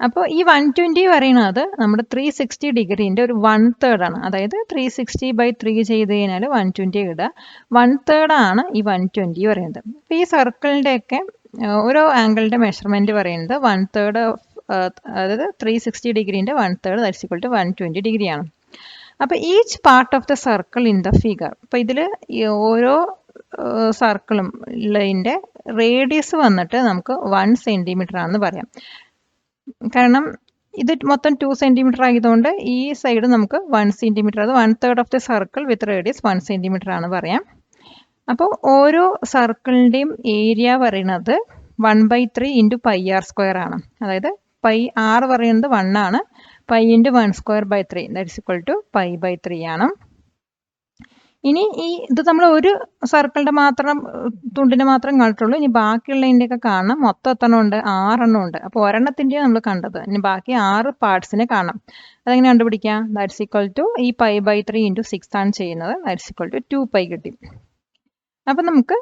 അപ്പോൾ ഈ 120 പറയുന്നത് നമ്മുടെ 360 ഡിഗ്രീൻ്റെ ഒരു 1/3 ആണ്. അതായത് 360/3 ചെയ്ത് കഴിഞ്ഞാൽ 120 ഇടുക. 1/3 ആണ് ഈ 120 പറയുന്നത്. അപ്പോൾ ഈ സർക്കിളിൻ്റെയൊക്കെ ഓരോ ആംഗിളിൻ്റെ മെഷർമെൻറ്റ് പറയുന്നത് 1/3 അതായത് 360 ഡിഗ്രീൻ്റെ 1/3 ദാറ്റ്സ് ഈക്വൽ ടു 120 ഡിഗ്രിയാണ്. അപ്പോൾ each part of the circle in the figure, അപ്പോൾ ഇതിൽ ഓരോ സർക്കിളും ഉള്ളതിൻ്റെ റേഡിയസ് വന്നിട്ട് നമുക്ക് 1 സെൻറ്റിമീറ്റർ ആണെന്ന് പറയാം. കാരണം ഇത് മൊത്തം 2 സെൻറ്റിമീറ്റർ ആയതുകൊണ്ട് ഈ സൈഡ് നമുക്ക് 1 സെൻറ്റിമീറ്റർ, അത് 1/3 of the circle with radius 1 centimetre ആണ് പറയാം. അപ്പോൾ ഓരോ സർക്കിളിൻ്റെയും ഏരിയ പറയുന്നത് 1/3 ഇൻറ്റു πr സ്ക്വയർ ആണ്. അതായത് r പറയുന്നത് 1 ആണ്. π ഇൻറ്റു 1² /3 ദാറ്റ്സ് ഈക്വൽ ടു π/3 ആണ്. ഇനി ഇത് നമ്മൾ ഒരു സർക്കിളിൻ്റെ മാത്രം തുണ്ടിനെ മാത്രം കണ്ടിട്ടുള്ളൂ. ഇനി ബാക്കിയുള്ളതിൻ്റെയൊക്കെ കാണണം. മൊത്തം എത്ര ഉണ്ട്? 6 എണ്ണം ഉണ്ട്. അപ്പോൾ ഒരെണ്ണത്തിൻ്റെയാണ് നമ്മൾ കണ്ടത്. ഇനി ബാക്കി 6 പാർട്സിനെ കാണണം. അതെങ്ങനെ കണ്ടുപിടിക്കാം? ദാറ്റ്സ് ഈക്വൽ ടു ഈ π/3 × 6 ആണ് ചെയ്യുന്നത്. ദാറ്റ്സ് ഈക്വൽ ടു 2π കിട്ടി. അപ്പം നമുക്ക്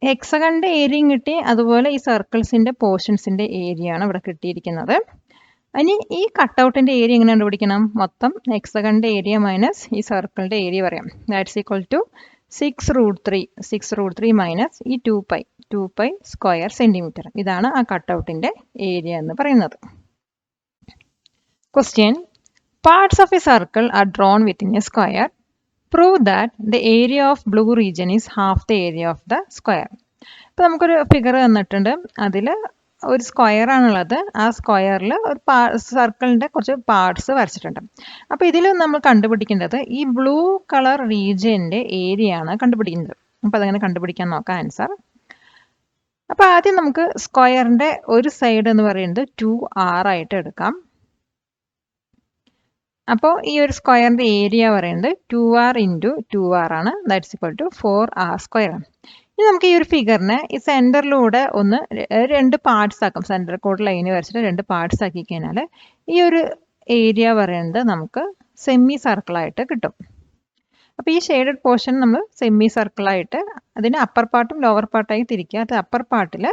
ഹെക്സഗണിൻ്റെ ഏരിയയും കിട്ടി, അതുപോലെ ഈ സർക്കിൾസിൻ്റെ പോർഷൻസിൻ്റെ ഏരിയയാണ് ഇവിടെ കിട്ടിയിരിക്കുന്നത്. ഇനി ഈ കട്ടൗട്ടിൻ്റെ ഏരിയ എങ്ങനെ കണ്ടുപിടിക്കണം? മൊത്തം ഹെക്സഗണിൻ്റെ ഏരിയ മൈനസ് ഈ സർക്കിളിൻ്റെ ഏരിയ പറയാം. ദാറ്റ്സ് ഈക്വൽ ടു 6√3 മൈനസ് ഈ 2π സ്ക്വയർ സെൻറ്റിമീറ്റർ. ഇതാണ് ആ കട്ടൗട്ടിൻ്റെ ഏരിയ എന്ന് പറയുന്നത്. Question: parts of a circle are drawn within A square. Prove that the area of blue region is half the area of the square. ഇപ്പോൾ നമുക്കൊരു figure തന്നിട്ടുണ്ട്. അതിൽ ഒരു സ്ക്വയർ ആണുള്ളത്. ആ സ്ക്വയറിൽ ഒരു സർക്കിളിൻ്റെ കുറച്ച് പാർട്സ് വരച്ചിട്ടുണ്ട്. അപ്പോൾ ഇതിൽ നമ്മൾ കണ്ടുപിടിക്കേണ്ടത് ഈ ബ്ലൂ കളർ റീജിയൻ്റെ ഏരിയ ആണ് കണ്ടുപിടിക്കുന്നത്. അപ്പോൾ അതങ്ങനെ കണ്ടുപിടിക്കാൻ നോക്കാം ആൻസർ. അപ്പോൾ ആദ്യം നമുക്ക് സ്ക്വയറിൻ്റെ ഒരു സൈഡ് എന്ന് പറയുന്നത് 2r ആയിട്ട് എടുക്കാം. അപ്പോൾ ഈ ഒരു സ്ക്വയറിൻ്റെ ഏരിയ പറയുന്നത് 2r × 2r ആണ്. ദാറ്റ്സ് ഈക്വൽ ടു 4r² ആണ്. ഇനി നമുക്ക് ഈ ഒരു ഫിഗറിനെ ഈ സെൻറ്ററിലൂടെ ഒന്ന് 2 പാർട്സ് ആക്കാം. സെൻറ്റർ കൂടെ ലൈന് വരച്ചിട്ട് 2 പാർട്സ് ആക്കി കഴിഞ്ഞാൽ ഈ ഒരു ഏരിയ പറയുന്നത് നമുക്ക് സെമി സർക്കിളായിട്ട് കിട്ടും. അപ്പോൾ ഈ ഷെയ്ഡഡ് പോർഷൻ നമ്മൾ സെമി സർക്കിളായിട്ട് അതിന് അപ്പർ പാർട്ടും ലോവർ പാർട്ടായി തിരിക്കുക. അത് അപ്പർ പാർട്ടിൽ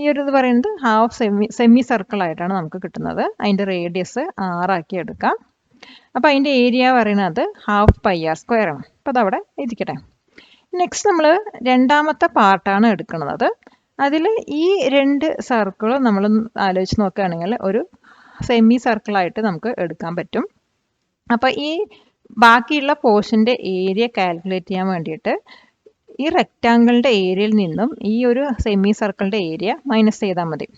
ഈ ഒരു ഇത് പറയുന്നത് ഹാഫ് സെമി സർക്കിളായിട്ടാണ് നമുക്ക് കിട്ടുന്നത്. അതിൻ്റെ റേഡിയസ് 6 ആക്കി എടുക്കാം. അപ്പോൾ അതിൻ്റെ ഏരിയ പറയുന്നത് ½ πr² ആണ്. അപ്പോൾ അതവിടെ ഇരിക്കട്ടെ. നെക്സ്റ്റ് നമ്മൾ രണ്ടാമത്തെ പാർട്ടാണ് എടുക്കുന്നത്. അതിൽ ഈ 2 സർക്കിളും നമ്മൾ ആലോചിച്ച് നോക്കുകയാണെങ്കിൽ ഒരു സെമി സർക്കിളായിട്ട് നമുക്ക് എടുക്കാൻ പറ്റും. അപ്പോൾ ഈ ബാക്കിയുള്ള പോർഷൻ്റെ ഏരിയ കാൽക്കുലേറ്റ് ചെയ്യാൻ വേണ്ടിയിട്ട് ഈ റെക്റ്റാങ്കിളിൻ്റെ ഏരിയയിൽ നിന്നും ഈ ഒരു സെമി സർക്കിളിൻ്റെ ഏരിയ മൈനസ് ചെയ്താൽ മതി.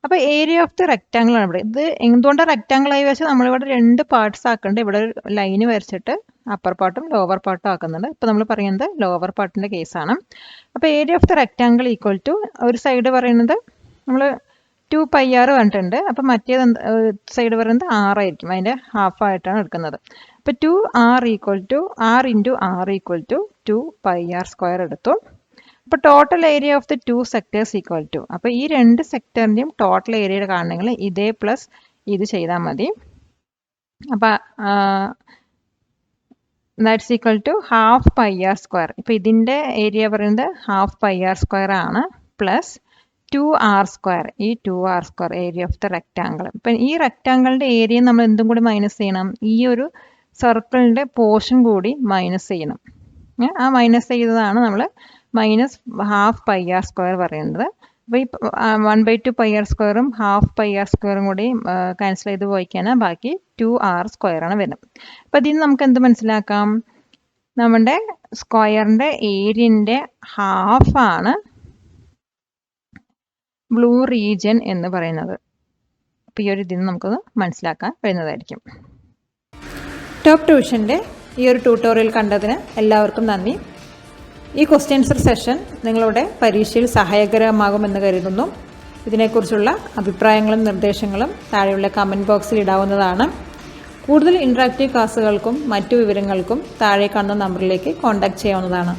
അപ്പോൾ ഏരിയ ഓഫ് ദി റെക്റ്റാങ്കിൾ ആണ് ഇവിടെ. ഇത് എന്തുകൊണ്ടാണ് റെക്റ്റാങ്കിൾ ആയി വെച്ചാൽ നമ്മളിവിടെ 2 പാർട്സ് ആക്കുന്നുണ്ട്. ഇവിടെ ഒരു ലൈന് വരച്ചിട്ട് അപ്പർ പാർട്ടും ലോവർ പാർട്ടും ആക്കുന്നുണ്ട്. ഇപ്പോൾ നമ്മൾ പറയുന്നത് ലോവർ പാർട്ടിൻ്റെ കേസാണ്. അപ്പോൾ area of the rectangle equal to ഒരു സൈഡ് പറയുന്നത് നമ്മൾ 2πr പറഞ്ഞിട്ടുണ്ട്. അപ്പോൾ മറ്റേ സൈഡ് പറയുന്നത് 6 ആയിരിക്കും. അതിൻ്റെ ഹാഫായിട്ടാണ് എടുക്കുന്നത്. അപ്പോൾ 2r × r equal to 2πr² എടുത്തു. അപ്പോൾ total area of the 2 sectors equal to, അപ്പോൾ ഈ 2 സെക്ടറിൻ്റെയും ടോട്ടൽ ഏരിയയുടെ കാണണമെങ്കിൽ ഇതേ പ്ലസ് ഇത് ചെയ്താൽ മതി. അപ്പോൾ ദാറ്റ്സ് ഈക്വൽ ടു ½ πr². ഇപ്പോൾ ഇതിൻ്റെ ഏരിയ പറയുന്നത് ½ πr² ആണ്. പ്ലസ് 2r², ഈ 2r² area of the rectangle. ഇപ്പം ഈ റെക്റ്റാങ്കിളിൻ്റെ ഏരിയ നമ്മൾ എന്തും കൂടി മൈനസ് ചെയ്യണം? ഈ ഒരു സർക്കിളിൻ്റെ പോർഷൻ കൂടി മൈനസ് ചെയ്യണം. ആ മൈനസ് ചെയ്തതാണ് നമ്മൾ -½ πr² പറയുന്നത്. അപ്പോൾ ഈ 1/2 πr² ½ πr² കൂടി ക്യാൻസൽ ചെയ്ത് പോയി കഴിഞ്ഞാൽ ബാക്കി 2r² ആണ് വരുന്നത്. അപ്പോൾ ഇതിൽ നിന്ന് നമുക്ക് എന്ത് മനസ്സിലാക്കാം? നമ്മുടെ സ്ക്വയറിൻ്റെ ഏരിയൻ്റെ ഹാഫാണ് ബ്ലൂ റീജിയൻ എന്ന് പറയുന്നത്. അപ്പോൾ ഈ ഒരു ഇതിൽ നിന്ന് നമുക്കത് മനസ്സിലാക്കാൻ കഴിയുന്നതായിരിക്കും. ടോപ്പ് ട്യൂഷൻ്റെ ഈ ഒരു ട്യൂട്ടോറിയൽ കണ്ടതിന് എല്ലാവർക്കും നന്ദി. ഈ ക്വസ്റ്റ്യൻ ആൻസർ സെഷൻ നിങ്ങളുടെ പരീക്ഷയിൽ സഹായകരമാകുമെന്ന് കരുതുന്നു. ഇതിനെക്കുറിച്ചുള്ള അഭിപ്രായങ്ങളും നിർദ്ദേശങ്ങളും താഴെയുള്ള കമൻറ്റ് ബോക്സിൽ ഇടാവുന്നതാണ്. കൂടുതൽ ഇൻട്രാക്റ്റീവ് ക്ലാസ്സുകൾക്കും മറ്റു വിവരങ്ങൾക്കും താഴെ കാണുന്ന നമ്പറിലേക്ക് കോൺടാക്റ്റ് ചെയ്യാവുന്നതാണ്.